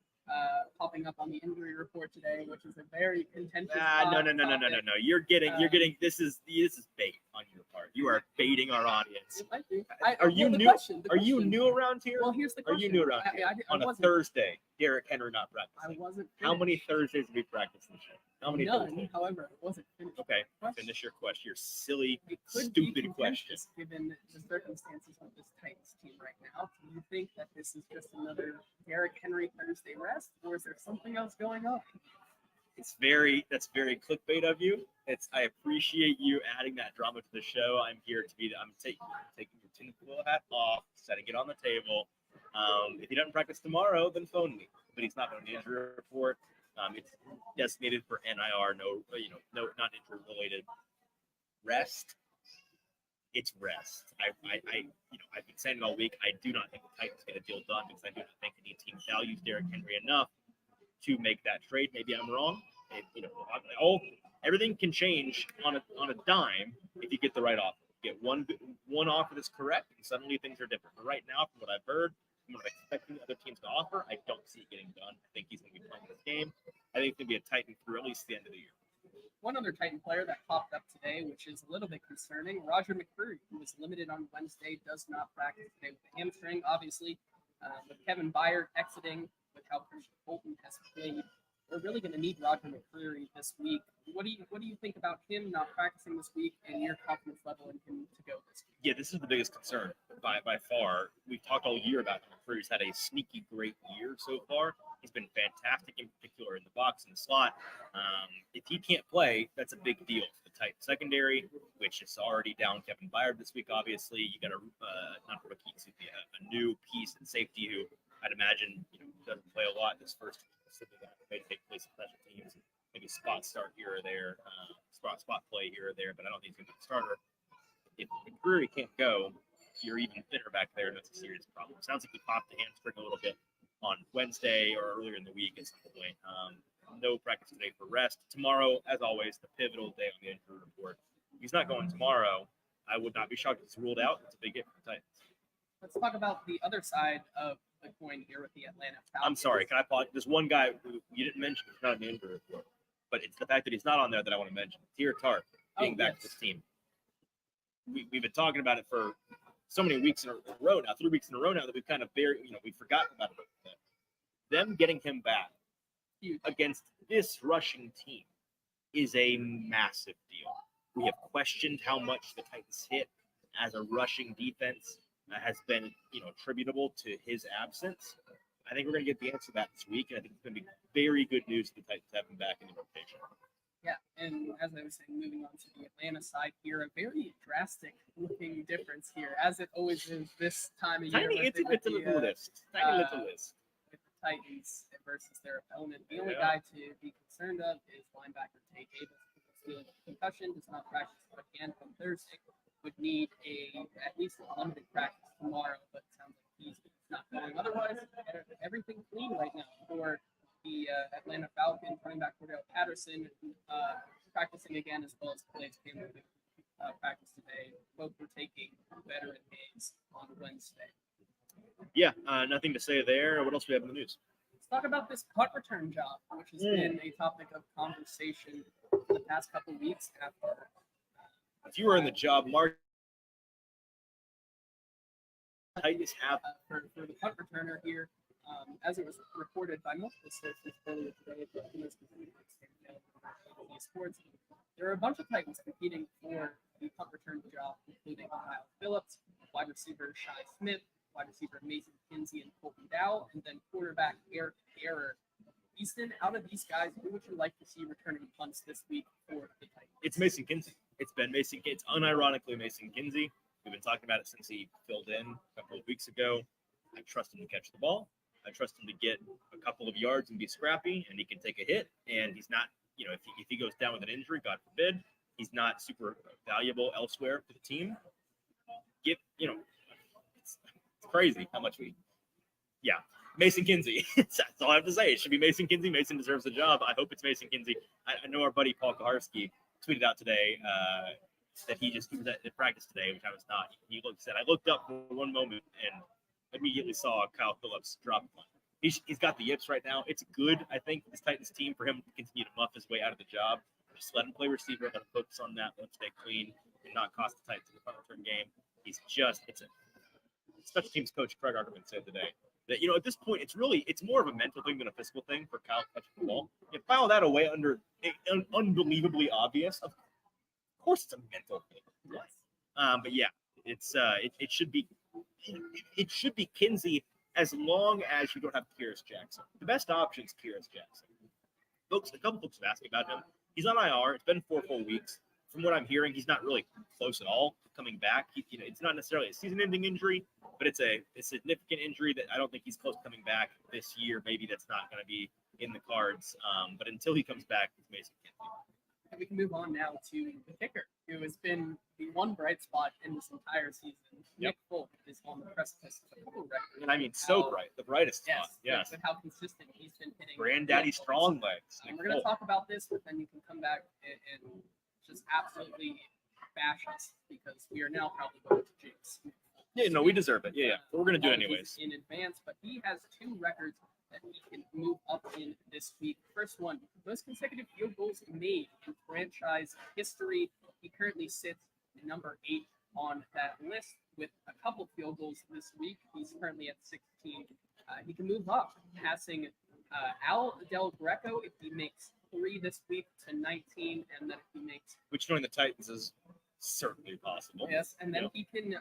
popping up on the injury report today, which is a very contentious. No. You're getting. This is bait on your part. You are baiting our audience. Are you new? Are you new around here? Well, here's the question. Are you new around here? On a Thursday, Derrick Henry not practicing. I wasn't. How many Thursdays have we practiced this year? How many? None. Thursdays? However, it wasn't finished. Okay, finish your question. Your silly, stupid question. Given the circumstances of this Titans team right now, do you think that this is just another Derrick Henry Thursday rest, or is there something else going on? That's very clickbait of you. I appreciate you adding that drama to the show. I'm here to be. I'm taking your tinfoil hat off, setting it on the table. If he doesn't practice tomorrow, then phone me. But he's not on the injury report. It's designated for NIR. No, not injury related. Rest. It's rest. I've been saying it all week. I do not think the Titans get a deal done because I do not think any team values Derrick Henry enough to make that trade. Maybe I'm wrong. Everything can change on a dime if you get the right offer. Get one offer that's correct, and suddenly things are different. But right now, from what I've heard, from what I'm expecting other teams to offer, I don't see it getting done. I think he's going to be playing this game. I think it's going to be a Titan through at least the end of the year. One other Titan player that popped up today, which is a little bit concerning, Roger McCreary, who was limited on Wednesday, does not practice today with a hamstring, obviously. With Kevin Byard exiting, with how Christian Fulton has played, we're really going to need Roger McCreary this week. What do you think about him not practicing this week and your confidence level in him to go this week? Yeah, this is the biggest concern by far. We've talked all year about him. McCreary's had a sneaky great year so far. He's been fantastic, in particular in the box and the slot. If he can't play, that's a big deal for the Titan secondary, which is already down Kevin Byard this week. Obviously, you got a new piece in safety who I'd imagine doesn't play a lot this first week. May take place in special teams, maybe spot start here or there, spot play here or there, but I don't think he's going to be the starter. If McCreary can't go, you're even thinner back there, and that's a serious problem. Sounds like he popped the hamstring a little bit on Wednesday or earlier in the week at some point. No practice today for rest. Tomorrow, as always, the pivotal day on the injury report. If he's not going tomorrow, I would not be shocked if he's ruled out. It's a big hit for the Titans. Let's talk about the other side of the coin here with the Atlanta Falcons. I'm sorry, can I pause? There's one guy who you didn't mention who's not on the injury report, but it's the fact that he's not on there that I want to mention. Tier Tart being back to this team. We've been talking about it for so many weeks in a row now, 3 weeks in a row now, that we've kind of we've forgotten about it. Them getting him back against this rushing team is a massive deal. We have questioned how much the Titans hit as a rushing defense has been, attributable to his absence. I think we're going to get the answer to that this week, and I think it's going to be very good news for the Titans to have him back in the rotation. Yeah, and as I was saying, moving on to the Atlanta side here, a very drastic looking difference here, as it always is this time of year. It's a little list. Tiny little list. With the Titans versus their opponent. The only guy to be concerned of is linebacker Tay Davis, who is dealing with concussion, does not practice again from Thursday. Would need at least a limited practice tomorrow, but it sounds like he's not going. Otherwise, everything clean right now for the Atlanta Falcons. Running back Cordell Patterson practicing again, as well as Calais Campbell practice today. Both were taking veteran days on Wednesday. Yeah, nothing to say there. What else do we have in the news? Let's talk about this punt return job, which has been a topic of conversation for the past couple of weeks after. If you were in the job market, Titans have for the punt returner here, as it was reported by multiple sources earlier today, Sports, there are a bunch of Titans competing for the punt return job, including Kyle Phillips, wide receiver Shi Smith, wide receiver Mason Kinsey and Colton Dow, and then quarterback Eric Garrett. Easton, out of these guys, who would you like to see returning punts this week for the Titans? It's Mason Kinsey. It's been Mason Kinsey. It's unironically Mason Kinsey. We've been talking about it since he filled in a couple of weeks ago. I trust him to catch the ball. I trust him to get a couple of yards and be scrappy, and he can take a hit. And he's not, if he goes down with an injury, God forbid, he's not super valuable elsewhere for the team. It's crazy how much Mason Kinsey. That's all I have to say. It should be Mason Kinsey. Mason deserves the job. I hope it's Mason Kinsey. I know our buddy Paul Kaharski tweeted out today that he was at practice today, which I was not. He said, I looked up for one moment and immediately saw Kyle Phillips drop one. He's got the yips right now. It's good, I think, this Titans team for him to continue to muff his way out of the job. Just let him play receiver, let him focus on that, let him stay clean, and not cost the Titans in the punt return game. It's a special teams coach Craig Arterman said today that, at this point, it's more of a mental thing than a physical thing for Kyle catching the ball. You file that away under unbelievably obvious. Of course, it's a mental thing. Yes. But yeah, it should be Kinsey as long as you don't have Kyrus Jackson. The best option is Kyrus Jackson. A couple folks have asked me about him. He's on IR. It's been 4 full weeks. From what I'm hearing, he's not really close at all to coming back. It's not necessarily a season-ending injury, but it's a significant injury that I don't think he's close to coming back this year. Maybe that's not going to be in the cards. But until he comes back, it's Mason Kinsey. And we can move on now to the kicker, who has been the one bright spot in this entire season. Nick Folk is on the precipice of a couple records. And I mean, so bright, the brightest spot. Yes. But how consistent he's been hitting. Granddaddy strong legs. And we're going to talk about this, but then you can come back and just absolutely bash us because we are now probably going to jinx. Yeah, no, we deserve it. Yeah. We're gonna do it apologies anyways. in advance, but he has 2 records that he can move up in this week. First one, most consecutive field goals made in franchise history. He currently sits at number 8 on that list with a couple field goals this week. He's currently at 16. He can move up, passing Al Del Greco if he makes 3 this week to 19, and then if he makes Which knowing the Titans is certainly possible. yes, and then he can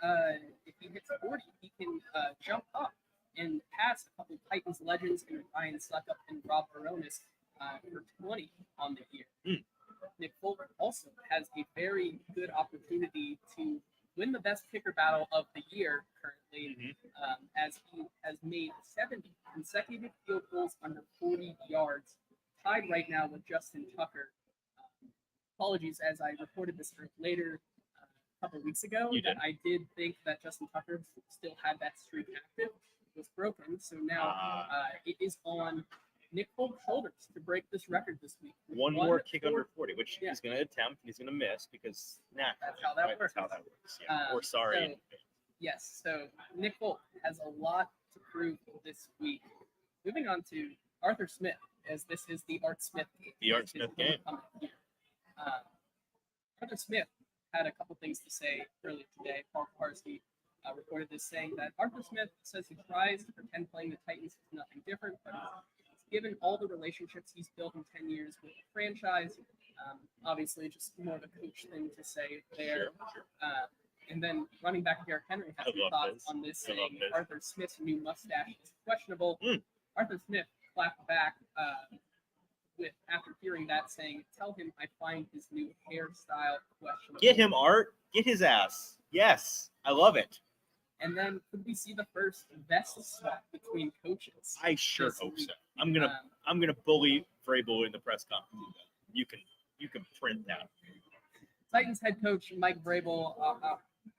if he hits 40, he can jump up and pass a couple Titans legends in Ryan Suckup and Rob Baronis for 20 on the year. Nick Folk also has a very good opportunity to win the best kicker battle of the year currently, as he has made 70 consecutive field goals under 40 yards, tied right now with Justin Tucker. Apologies, as I reported this later a couple weeks ago, You that did. I did think that Justin Tucker still had that streak active. It was broken, so now it is on Nick Folk's shoulders to break this record this week. One more kick under 40, which he's going to attempt and he's going to miss because that's how that works. That's how that works. Yeah. Or sorry. Yes, so Nick Folk has a lot to prove this week. Moving on to Arthur Smith, as this is the Art Smith game. The Art Smith game. Arthur Smith had a couple things to say earlier today. Paul Karsky reported this, saying that Arthur Smith says he tries to pretend playing the Titans is nothing different, but given all the relationships he's built in 10 years with the franchise, obviously just more of a coach thing to say there. And then running back Derrick Henry has some thoughts on this, saying Arthur Smith's new mustache is questionable. Arthur Smith clapped back after hearing that, saying, "Tell him I find his new hairstyle questionable." Get him, Art. Get his ass. Yes, I love it. And then could we see the first vest swap between coaches? I sure hope so. I'm gonna bully Vrabel in the press conference. You can print that. Titans head coach Mike Vrabel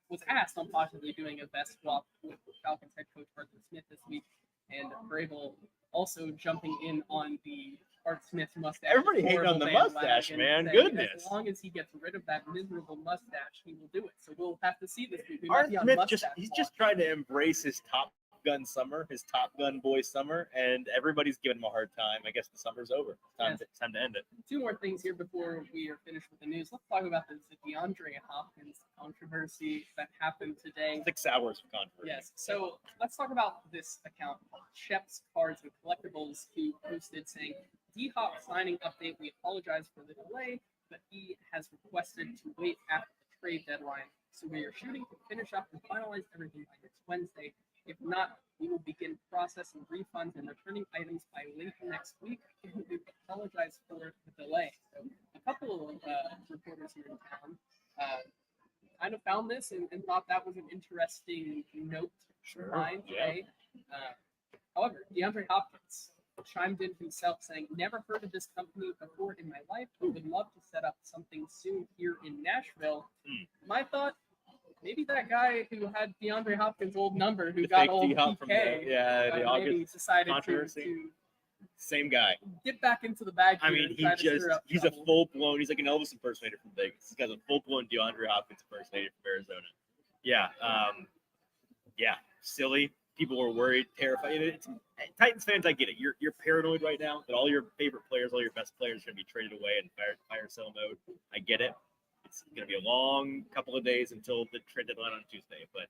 was asked on possibly doing a vest swap with Falcons head coach Arthur Smith this week, and Vrabel also jumping in on the Art Smith mustache. Everybody hating on the mustache, man. Goodness. As long as he gets rid of that miserable mustache, he will do it. So we'll have to see this week. Art Smith he's just trying to embrace his Top Gun summer, his Top Gun boy summer, and everybody's giving him a hard time. I guess the summer's over. It's time to end it. 2 more things here before we are finished with the news. Let's talk about the DeAndre Hopkins controversy that happened today. 6 hours of controversy. Yes. So let's talk about this account, Shep's Cards and Collectibles, who posted saying, D-Hop signing update. We apologize for the delay, but he has requested to wait after the trade deadline. So we are shooting to finish up and finalize everything by next Wednesday. If not, we will begin processing refunds and returning items by late next week. We apologize for the delay. So a couple of reporters here in town kind of found this and thought that was an interesting note to find today. However, DeAndre Hopkins chimed in himself saying, "Never heard of this company before in my life, but would love to set up something soon here in Nashville." My thought, maybe that guy who had DeAndre Hopkins' old number, who got old D-Hop PK, the maybe decided controversy. to Same guy. get back into the bag. I mean, he's a full-blown, he's like an Elvis impersonator from Vegas. He's got a full-blown DeAndre Hopkins impersonator from Arizona. Yeah, silly. People were worried, terrified. Titans fans, I get it. You're paranoid right now that all your favorite players, all your best players are going to be traded away in fire sale mode. I get it. It's going to be a long couple of days until the trade deadline on Tuesday, but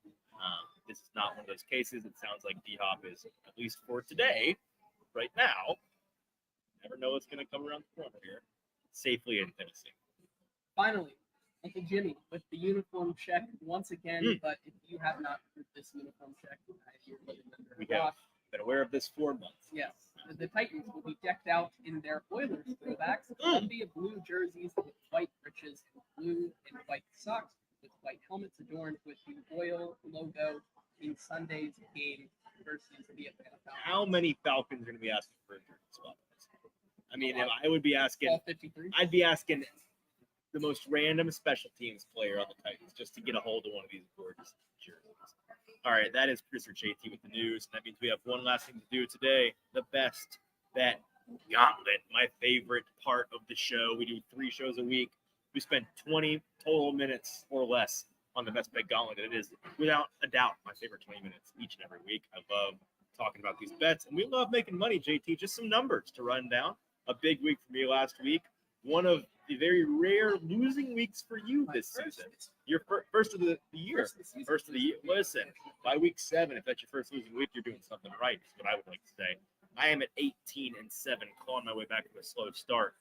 this is not one of those cases. It sounds like D-Hop is, at least for today, right now, never know what's going to come around the corner here, safely in Tennessee. Finally, Uncle Jimmy with the uniform check once again, but if you have not heard this uniform check, we have been aware of this for months. Yes, the Titans will be decked out in their Oilers throwbacks, Columbia blue jerseys with white breeches, blue and white socks, with white helmets adorned with the Oil logo in Sunday's game versus the Atlanta Falcons. How many Falcons are going to be asking for a jersey swap? I mean, if I would be asking, I'd be asking the most random special teams player on the Titans just to get a hold of one of these gorgeous jerseys. All right, that is producer JT with the news. And that means we have one last thing to do today. The best bet gauntlet, my favorite part of the show. We do 3 shows a week. We spend 20 total minutes or less on the Best Bet Gauntlet. It is, without a doubt, my favorite 20 minutes each and every week. I love talking about these bets, and we love making money, JT. Just some numbers to run down. A big week for me last week. One of the very rare losing weeks for you this season. Your first of the year. First of the year. Listen, by week 7, if that's your first losing week, you're doing something right, is what I would like to say. I am at 18-7, clawing my way back to a slow start.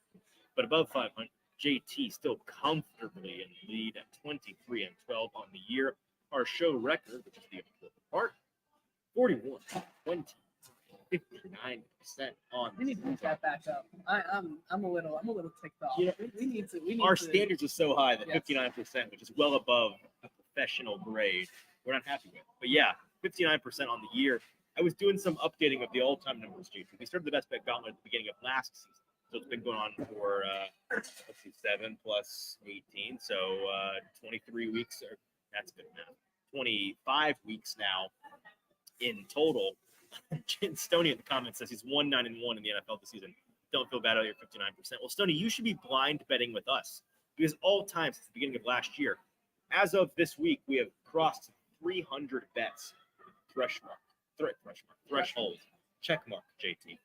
But above 500, JT still comfortably in the lead at 23-12 on the year. Our show record, which is the important part, 41, 20, 59% on. We need to pick that back up. I'm a little ticked off. Yeah, we need to. Our standards are so high that Yes. 59%, which is well above a professional grade, we're not happy with. But yeah, 59% on the year. I was doing some updating of the all-time numbers, JT. We started the Best Bet Gauntlet at the beginning of last season. So it's been going on for, 7 plus 18. So 23 weeks, or that's good math. 25 weeks now in total. Stoney in the comments says he's 1-9-1 in the NFL this season. Don't feel bad about your 59%. Well, Stoney, you should be blind betting with us because all time since the beginning of last year, as of this week, we have crossed 300 bets. Threshold. Check mark, JT.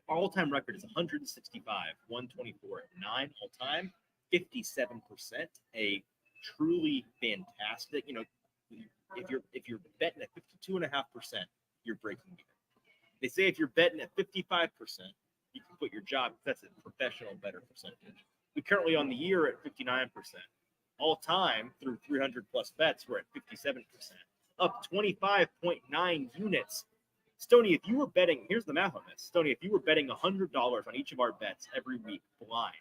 Our all-time record is 165, 124, 9 all-time, 57%. A truly fantastic. You know, if you're betting at 52.5%, you're breaking even. They say if you're betting at 55%, you can quit your job. That's a professional better percentage. We currently on the year at 59%. All time through 300 plus bets, we're at 57%, up 25.9 units. Stoney, if you were betting, here's the math on this. Stoney, if you were betting $100 on each of our bets every week blind,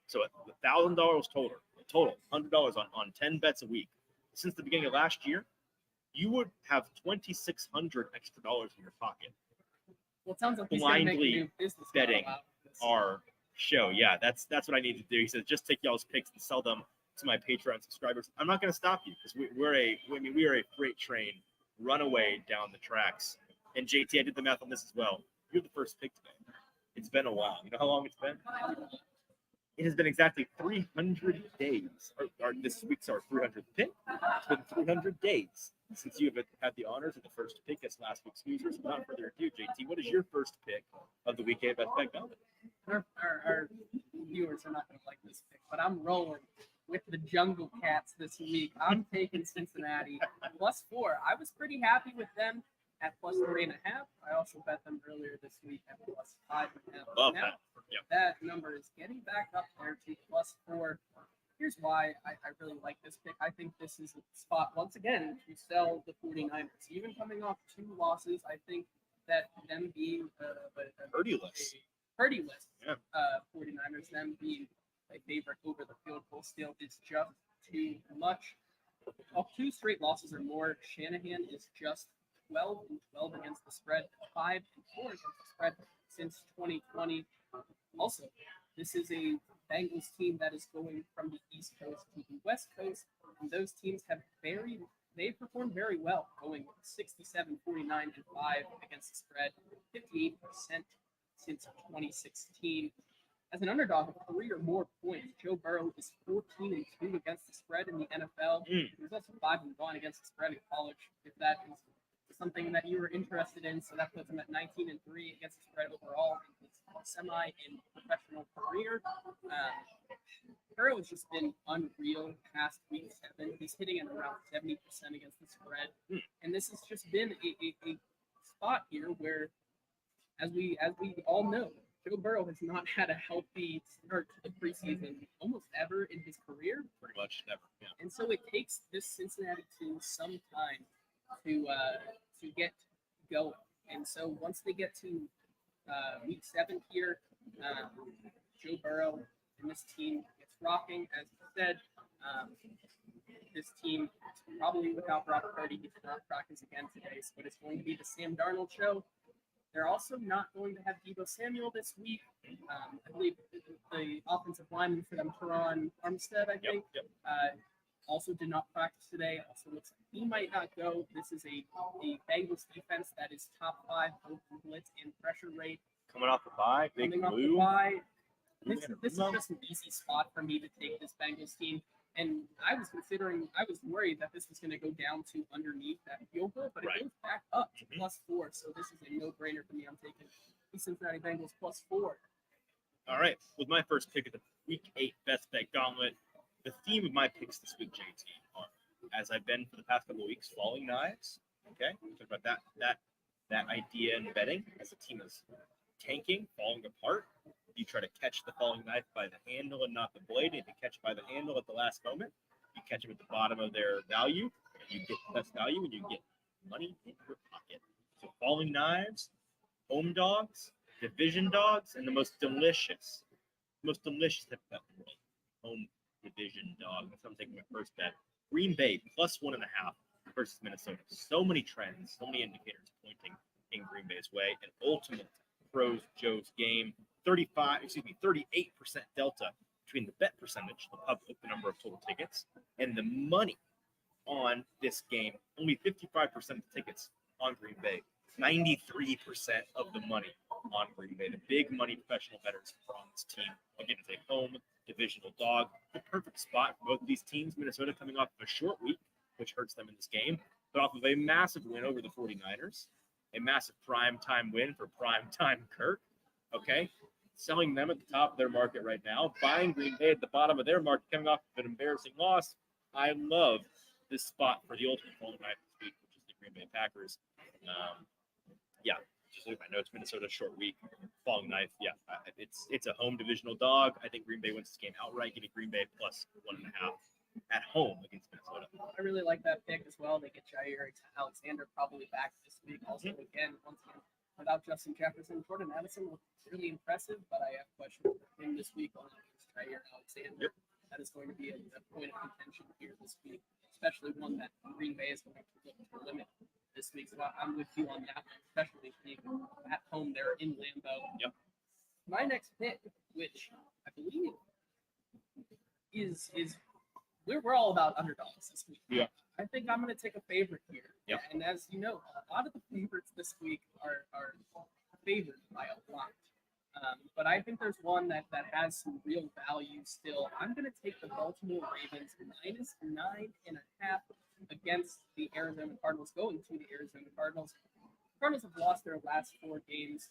so $1,000 total, $100 on 10 bets a week, since the beginning of last year, you would have $2,600 extra dollars in your pocket. Well, it sounds like he's gonna make a new Blindly business betting model out of this. our show. Yeah, that's what I need to do. He says just take y'all's picks and sell them to my Patreon subscribers. I'm not going to stop you because we are a freight train runaway down the tracks. And JT, I did the math on this as well. You're the first pick today. It's been a while. You know how long it's been? It has been exactly 300 days. This week's our 300th pick. It's been 300 days since you have had the honors of the first pick as last week's loser. So without further ado, JT, what is your first pick of the weekend Best Bet Gauntlet? Our viewers are not going to like this pick, but I'm rolling with the Jungle Cats this week. I'm taking Cincinnati +4. I was pretty happy with them at +3.5. I also bet them earlier this week at +5.5. Love Now, that. Yep. that number is getting back up there to +4. Here's why I really like this pick. I think this is a spot, once again, to sell the 49ers. Even coming off 2 losses, I think that them being Purdy-less. 49ers, them being a favorite over the field goal still is just too much. Off 2 straight losses or more, Shanahan is just 12-12 against the spread, 5-4 against the spread since 2020. Also, this is a Bengals team that is going from the East Coast to the West Coast, and those teams have they performed very well, going 67, 49, and 5 against the spread, 58% since 2016. As an underdog of 3 or more points, Joe Burrow is 14-2 against the spread in the NFL. He was also 5-1 against the spread in college, if that is something that you were interested in. So that puts him at 19-3 against the spread overall in his semi and professional career. Burrow has just been unreal past week 7. He's hitting at around 70% against the spread. And this has just been a spot here where, as we all know, Joe Burrow has not had a healthy start to the preseason almost ever in his career. Pretty much never. Yeah. And so it takes this Cincinnati team some time to get going. And so once they get to week 7 here, Joe Burrow and this team gets rocking. As you said, this team is probably without Brock Purdy. He did not practice again today, so it's going to be the Sam Darnold show. They're also not going to have Deebo Samuel this week. I believe the offensive lineman for them, Teron Armstead, I think, also did not practice today. Also looks like he might not go. This is a Bengals defense that is top 5 both in blitz and pressure rate. Coming off the bye, big Coming off the move. bye. This is just an easy spot for me to take this Bengals team. And I was worried that this was going to go down to underneath that field goal, but it Right. goes back up to Mhm. +4. So this is a no-brainer for me. I'm taking the Cincinnati Bengals +4. All right. With my first pick of the Week 8 Best Bet Gauntlet, the theme of my picks this week, JT, are, as I've been for the past couple of weeks, falling knives. Okay, we talked about that idea in betting as the team is tanking, falling apart. You try to catch the falling knife by the handle and not the blade. If you catch it by the handle at the last moment, you catch them at the bottom of their value, and you get the best value, and you get money in your pocket. So falling knives, home dogs, division dogs, and the most delicious type of bet, home division dog. That's how I'm taking my first bet. Green Bay +1.5 versus Minnesota. So many trends, so many indicators pointing in Green Bay's way. An ultimate pros Joe's game. 38% delta between the bet percentage, the public, the number of total tickets, and the money on this game. Only 55% of the tickets on Green Bay. 93% of the money on Green Bay. The big money professional bettors are on this team. Again, it's a home divisional dog. The perfect spot for both of these teams. Minnesota coming off of a short week, which hurts them in this game, but off of a massive win over the 49ers, a massive prime time win for prime time Kirk. Okay, selling them at the top of their market right now, buying Green Bay at the bottom of their market, coming off of an embarrassing loss. I love this spot for the ultimate falling knife this week, which is the Green Bay Packers. Just look at my notes. Minnesota short week, falling knife. It's a home divisional dog. I think Green Bay wins this game outright. Give me Green Bay +1.5 at home against Minnesota. I really like that pick as well. They get Jair Alexander probably back this week. Also, once again, without Justin Jefferson, Jordan Addison looked really impressive, but I have questions for him this week on Jair Alexander. Yep. That is going to be a point of contention here this week, especially one that Green Bay is going to look to limit this week. So I'm with you on that one, especially being at home there in Lambeau. Yep. My next pick, which I believe is we're all about underdogs this week. Yeah. I think I'm going to take a favorite here. Yep. And as you know, a lot of the favorites this week are favored by a lot. But I think there's one that has some real value still. I'm going to take the Baltimore Ravens -9.5 against the Arizona Cardinals, going to the Arizona Cardinals. Cardinals have lost their last 4 games,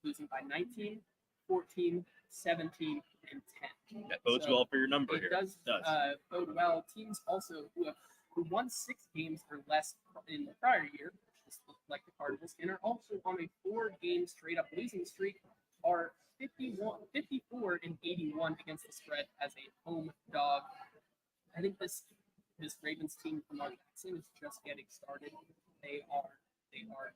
losing by 19, 14, 17, and 10. That bodes well for your number here. It does bode well. Teams also who won 6 games or less in the prior year, just like the Cardinals, and are also on a 4-game straight-up losing streak, are 54 and 81 against the spread as a home dog. I think this Ravens team from Lamar Jackson is just getting started. They are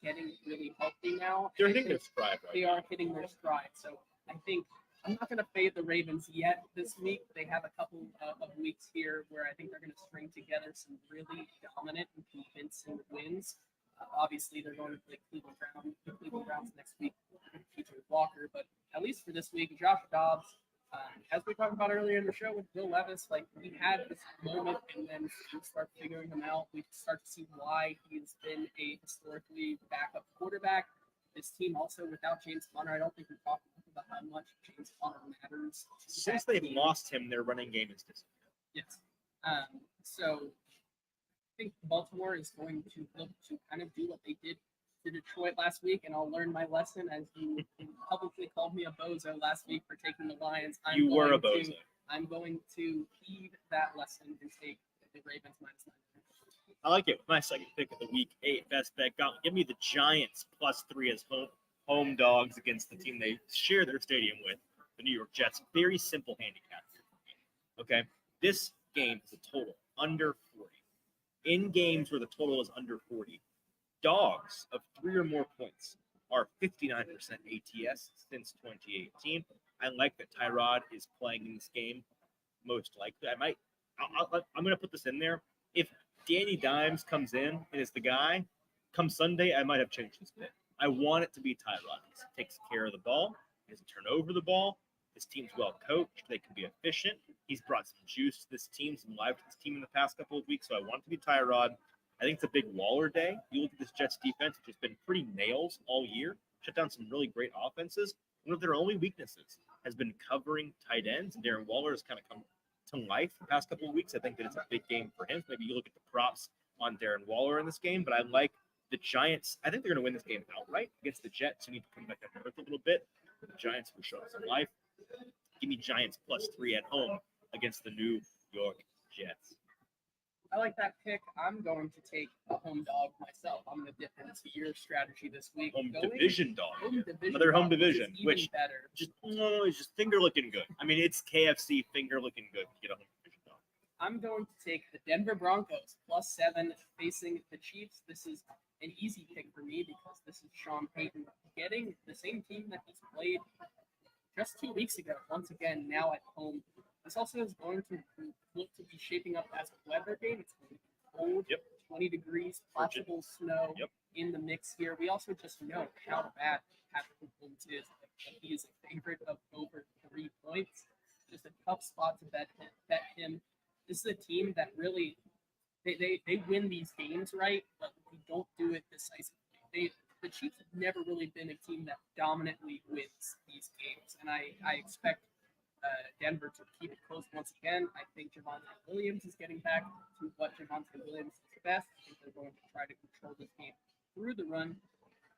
getting really healthy now. They're hitting their stride right They are hitting their stride. So I think I'm not going to fade the Ravens yet this week. They have a couple of weeks here where I think they're going to string together some really dominant and convincing wins. Obviously, they're going to play the Cleveland Browns next week, PJ Walker. But at least for this week, Josh Dobbs, as we talked about earlier in the show with Bill Levis, like we had this moment, and then we start figuring him out. We start to see why he's been a historically backup quarterback. This team also, without James Conner, I don't think we talked about how much James Conner matters. Since they've lost him, their running game is disappeared. Yes. So I think Baltimore is going to look to kind of do what they did to Detroit last week, and I'll learn my lesson, as you publicly called me a bozo last week for taking the Lions. You were a bozo. I'm going to heed that lesson and take the Ravens -9. I like it. My second pick of the Week 8 Best Bet Gauntlet. Give me the Giants +3 as home dogs against the team they share their stadium with, the New York Jets. Very simple handicap. Okay, this game is a total under 40. In games where the total is under 40, dogs of 3 or more points are 59% ATS since 2018. I like that Tyrod is playing in this game. Most likely, I'm going to put this in there. If Danny Dimes comes in and is the guy, come Sunday, I might have changed his pick. I want it to be Tyrod. He takes care of the ball. He doesn't turn over the ball. His team's well coached. They can be efficient. He's brought some juice to this team, some life to this team in the past couple of weeks. So I want it to be Tyrod. I think it's a big Waller day. You look at this Jets defense, which has been pretty nails all year. Shut down some really great offenses. One of their only weaknesses has been covering tight ends. And Darren Waller has kind of come to life the past couple of weeks. I think that it's a big game for him. Maybe you look at the props on Darren Waller in this game, but I like the Giants. I think they're going to win this game outright against the Jets, who need to come back down to earth a little bit. The Giants will show us some life. Give me Giants +3 at home against the New York Jets. I like that pick. I'm going to take a home dog myself. I'm going to dip into your strategy this week. Division dog. Another home division, which better. It's just finger looking good. I mean, it's KFC finger looking good to get a home division dog. I'm going to take the Denver Broncos +7 facing the Chiefs. This is an easy pick for me because this is Sean Payton getting the same team that he's played just 2 weeks ago. Once again, now at home. This also is going to look to be shaping up as a weather game. It's going to be cold, 20 degrees, possible snow in the mix here. We also just know how bad Patrick Mahomes is. He is a favorite of over 3 points. Just a tough spot to bet him. This is a team that really they win these games, right? But we don't do it decisively. The Chiefs have never really been a team that dominantly wins these games, and I expect Denver to keep it close once again. I think Javonte Williams is getting back to what Javonte Williams is best. I think they're going to try to control this game through the run.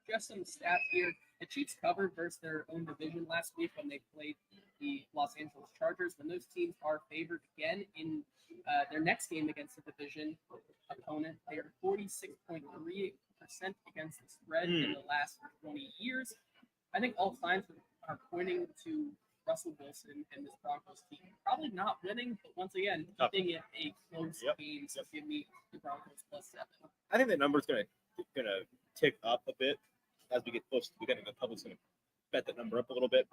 Just some stats here. The Chiefs covered versus their own division last week when they played the Los Angeles Chargers. When those teams are favored again in their next game against the division opponent, they are 46.3% against the spread in the last 20 years. I think all signs are pointing to Russell Wilson and this Broncos team probably not winning, but once again, keeping it a close game. So give me the Broncos +7. I think the number's gonna tick up a bit as we get close to the beginning. The public's gonna bet that number up a little bit.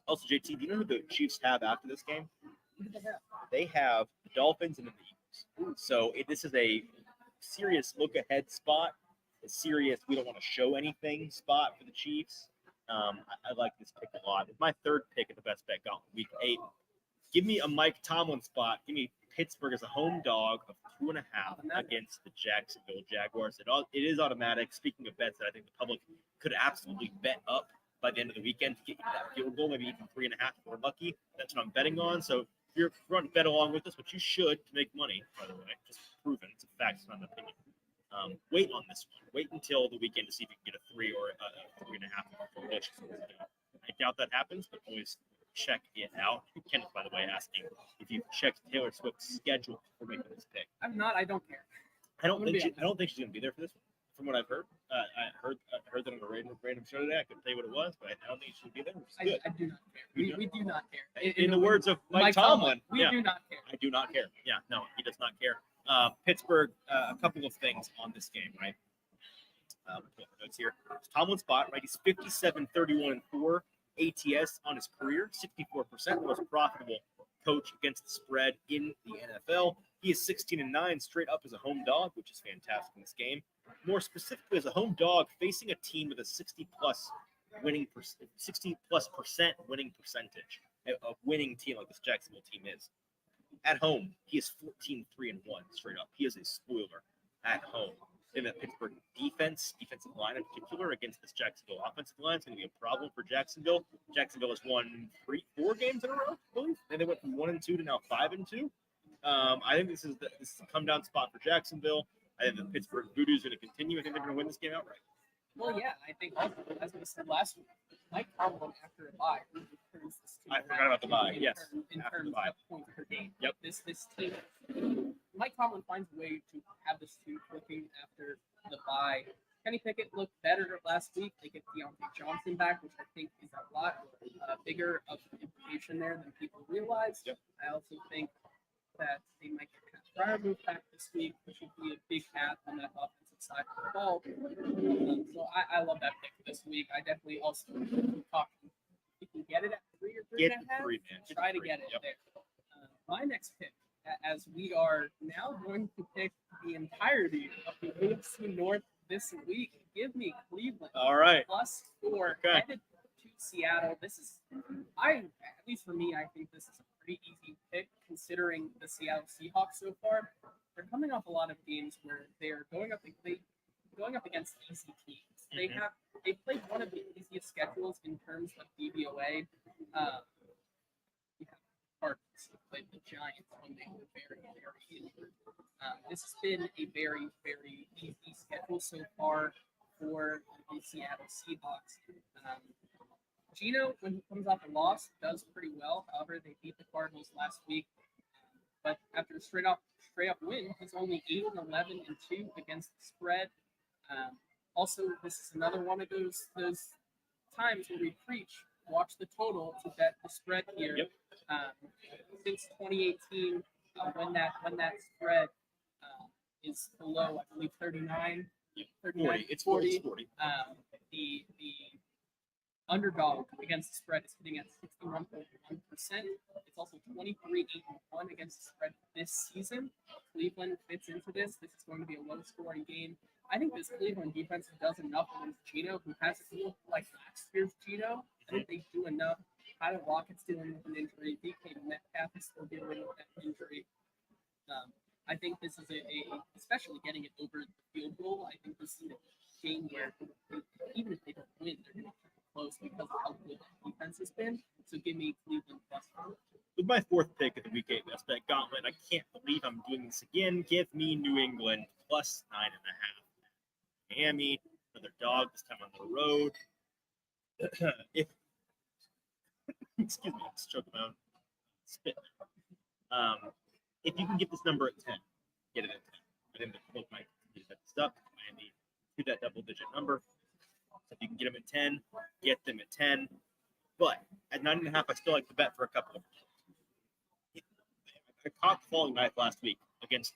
Also, JT, do you know who the Chiefs have after this game? They have the Dolphins and then the Eagles. So this is a serious look ahead spot. A serious we don't want to show anything spot for the Chiefs. I like this pick a lot. It's my third pick at the best bet got week 8. Give me a Mike Tomlin spot. Give me Pittsburgh as a home dog of 2.5 against the Jacksonville Jaguars. It is automatic. Speaking of bets that I think the public could absolutely bet up by the end of the weekend to get you that field goal, maybe even 3.5 if we're lucky. That's what I'm betting on. So if you're going to bet along with us, which you should to make money, by the way, just proven. It's a fact. It's not an opinion. Wait on this one. Wait until the weekend to see if you can get a 3 or a 3.5. I doubt that happens, but always check it out. Kenneth, by the way, asking if you've checked Taylor Swift's schedule for making this pick. I'm not. I don't care. I don't think she's going to be there for this one. From what I've heard, I heard that on a random show today. I couldn't tell you what it was, but I don't think she should be there. I do not care. We do not care. In the words of Mike Tomlin, we do not care. I do not care. Yeah, no, he does not care. Pittsburgh, a couple of things on this game, right? Notes here. Tomlin's spot, right? He's 57-31-4 ATS on his career, 64% most profitable coach against the spread in the NFL. He is 16-9 straight up as a home dog, which is fantastic in this game. More specifically, as a home dog facing a team with a 60+ winning percentage, a winning team like this Jacksonville team is. At home, he is 14-3-1 straight up. He is a spoiler at home. In that Pittsburgh defensive line in particular, against this Jacksonville offensive line, it's going to be a problem for Jacksonville. Jacksonville has won 4 games in a row, I believe, and they went from 1-2 to now 5-2. I think this is a come down spot for Jacksonville. I think the Pittsburgh Voodoo is going to continue. I think they're going to win this game outright. Well, yeah, I think also, as we said last week, Mike Tomlin after a bye really turns this team. I forgot about the bye. Yes, in after terms the bye. of points per game. Yep. This team, Mike Tomlin finds a way to have this team clicking after the bye. Kenny Pickett looked better last week. They get Deontay Johnson back, which I think is a lot bigger of an implication there than people realize. Yep. I also think that they might get Pat Fryer moved back this week, which would be a big path on that offensive side of the ball. So I love that pick this week. I definitely also talk. You can get it at 3 or 3.5. Try to get it there. My next pick, as we are now going to pick the entirety of the AFC North this week, give me Cleveland. All right. +4 headed to Seattle. This is, at least for me, I think this is a pretty easy pick considering the Seattle Seahawks so far. They're coming off a lot of games where they're going up against easy teams. They played one of the easiest schedules in terms of DVOA. Cardinals who played the Giants when they were very, very injured. This has been a very, very easy schedule so far for the Seattle Seahawks. Gino, when he comes off a loss, does pretty well. However, they beat the Cardinals last week. But after a straight up win, he's only 8-11-2 against the spread. Also, this is another one of those times where we preach, watch the total to bet the spread here. Yep. Since 2018, when that spread is below, I believe 39, 40. It's 40. 40. The underdog against the spread is hitting at 61.1%. It's also 23-8-1 against the spread this season. Cleveland fits into this. This is going to be a low-scoring game. I think this Cleveland defense does enough against Gino, who has a little like last year's Gino. I think they do enough. Tyler Lockett's dealing with an injury. DK Metcalf is still dealing with that injury. I think this is especially getting it over the field goal. I think this is a game where even if they don't win, they're going to keep it close because of how good that defense has been. So give me Cleveland +4. With my fourth pick of the Week 8 Best Bet Gauntlet, I can't believe I'm doing this again. Give me New England +9.5. Miami, another dog, this time on the road. Excuse me, I'm just choking my own spit. If you can get this number at 10, get it at 10. I think the book might continue to bet this up. Miami to that double-digit number. So if you can get them at 10, get them at 10. But at 9.5, I still like the bet for a couple of them. I caught the falling knife last week against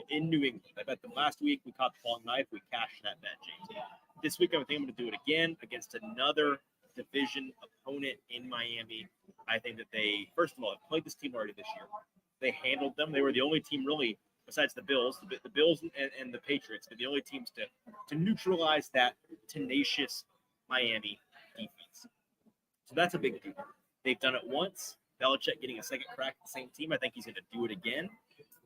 in New England. I bet them last week. We caught the falling knife. We cashed that bet, James. This week, I think I'm going to do it again against another division opponent in Miami. I think that they, first of all, have played this team already this year. They handled them. They were the only team really, besides the Bills, the Bills and the Patriots, they're the only teams to neutralize that tenacious Miami defense. So that's a big deal. They've done it once. Belichick getting a second crack at the same team. I think he's going to do it again.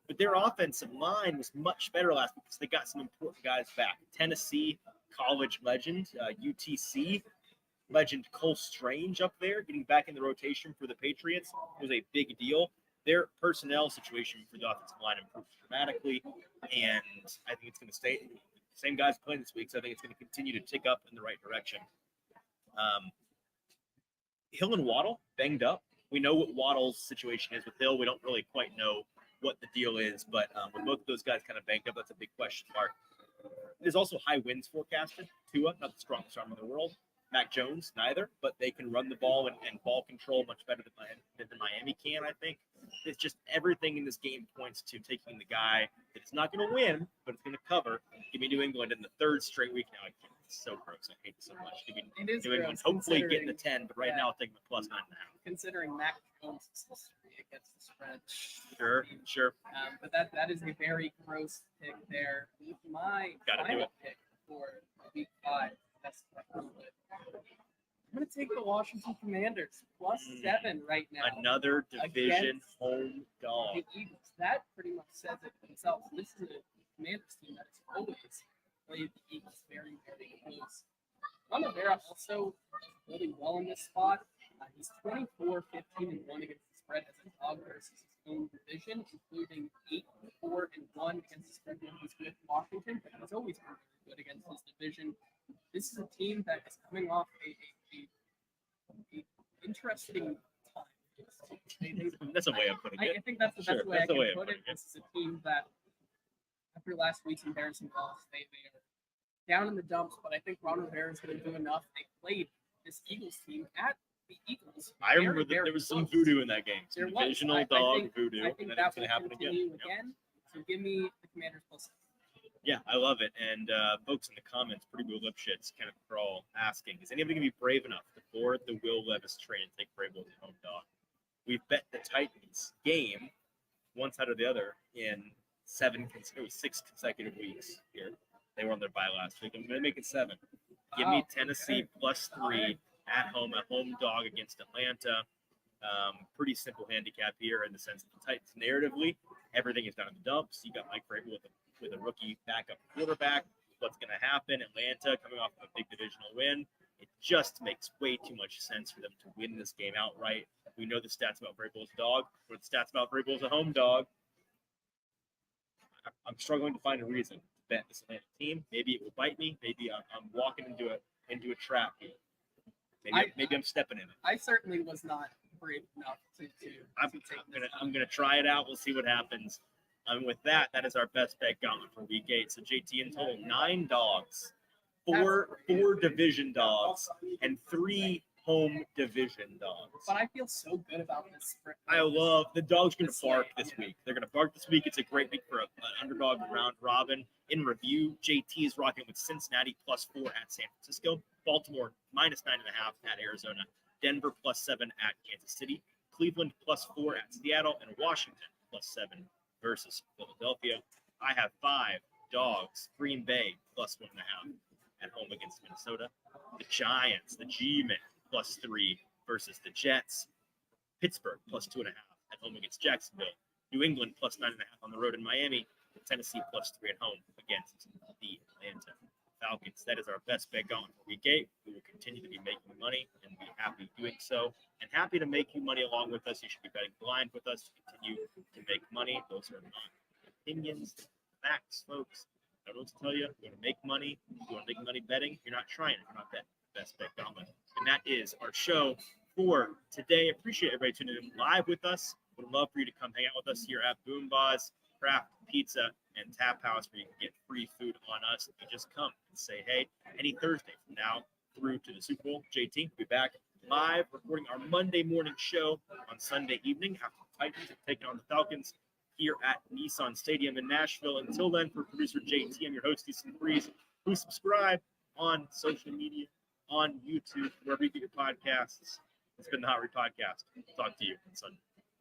But their offensive line was much better last week because they got some important guys back. Tennessee college legend, UTC legend Cole Strange up there, getting back in the rotation for the Patriots was a big deal. Their personnel situation for the offensive line improved dramatically, and I think it's going to stay. Same guys playing this week, so I think it's going to continue to tick up in the right direction. Hill and Waddle banged up. We know what Waddle's situation is with Hill. We don't really quite know what the deal is, but with both of those guys kind of banged up, that's a big question mark. There's also high winds forecasted. Tua, not the strongest arm in the world. Mac Jones, neither, but they can run the ball and ball control much better than Miami can, I think. It's just everything in this game points to taking the guy that's not going to win, but it's going to cover. Give me New England in the third straight week now. It's so gross. I hate it so much. Give me New England, hopefully getting the 10, but right now I'll take the +9.5. Considering Mac Jones' history against the spread. Sure. But that is a very gross pick there. My final pick for week 5. I'm going to take the Washington Commanders +7 right now. Another division home dog. The Eagles. That pretty much says it themselves. This is a Commanders team that has always played the Eagles very, very close. Ron Rivera also does really well in this spot. He's 24-15-1 against the spread as a dog versus his own division, including 8-4-1 against the spread when he's with Washington, but he's always been very good against his division. This is a team that is coming off a interesting time. That's a way of putting it. I think that's the best way I can put it. This is a team that, after last week's embarrassing loss, they are down in the dumps, but I think Ron Rivera is going to do enough. They played this Eagles team at the Eagles. I remember that there was some voodoo in that game. Some divisional dog voodoo. I think that's going to happen again. So give me the Commanders +7. Yeah, I love it. And folks in the comments, Pretty Will Lipschitz, Kenneth Kroll, asking, is anybody going to be brave enough to board the Will Levis train and take Vrabel as a home dog? We've bet the Titans game, one side or the other, in 6 consecutive weeks here. They were on their bye last week. I'm going to make it 7. Give me Tennessee +3 at home, a home dog against Atlanta. Pretty simple handicap here in the sense that the Titans narratively, everything is down in the dumps. You got Mike Vrabel with a rookie backup quarterback. What's going to happen? Atlanta coming off of a big divisional win. It just makes way too much sense for them to win this game outright We know the stats about Vrabel's dog. Or the stats about Vrabel's a home dog. I'm struggling to find a reason to bet this Atlanta team. Maybe it will bite me. Maybe I'm walking into a trap here. Maybe I'm stepping in it. I certainly was not brave enough to I'm gonna try it out. We'll see what happens. With that is our best bet gauntlet for week 8. So JT, in total 9 dogs, four division dogs, and 3 home division dogs. But I feel so good about this. I love the dogs going to bark this week. They're going to bark this week. It's a great week for an underdog round robin. In review, JT is rocking with Cincinnati +4 at San Francisco, Baltimore -9.5 at Arizona, Denver +7 at Kansas City, Cleveland +4 at Seattle, and Washington +7 versus Philadelphia. I have 5 dogs. Green Bay +1.5 at home against Minnesota. The Giants, the G-Men, +3 versus the Jets. Pittsburgh +2.5 at home against Jacksonville. New England +9.5 on the road in Miami. Tennessee +3 at home against the Atlanta Falcons. That is our best bet going for week 8. We will continue to be making money and be happy doing so, and happy to make you money along with us. You should be betting blind with us to continue to make money. Those are not opinions, facts, folks. I don't know what to tell you. You want to make money. You want to make money betting. You're not trying it. You're not betting. Best bet gauntlet. And that is our show for today. Appreciate everybody tuning in live with us. Would love for you to come hang out with us here at Boombozz Craft Pizza and Tap House, where you can get free food on us. You just come and say hey any Thursday from now through to the Super Bowl. JT will be back live recording our Monday morning show on Sunday evening after the Titans have taken on the Falcons here at Nissan Stadium in Nashville. Until then, for producer JT, I'm your host, Easton. Please subscribe on social media, on YouTube, wherever you get your podcasts. It's been the Hot Read Podcast. Talk to you on Sunday.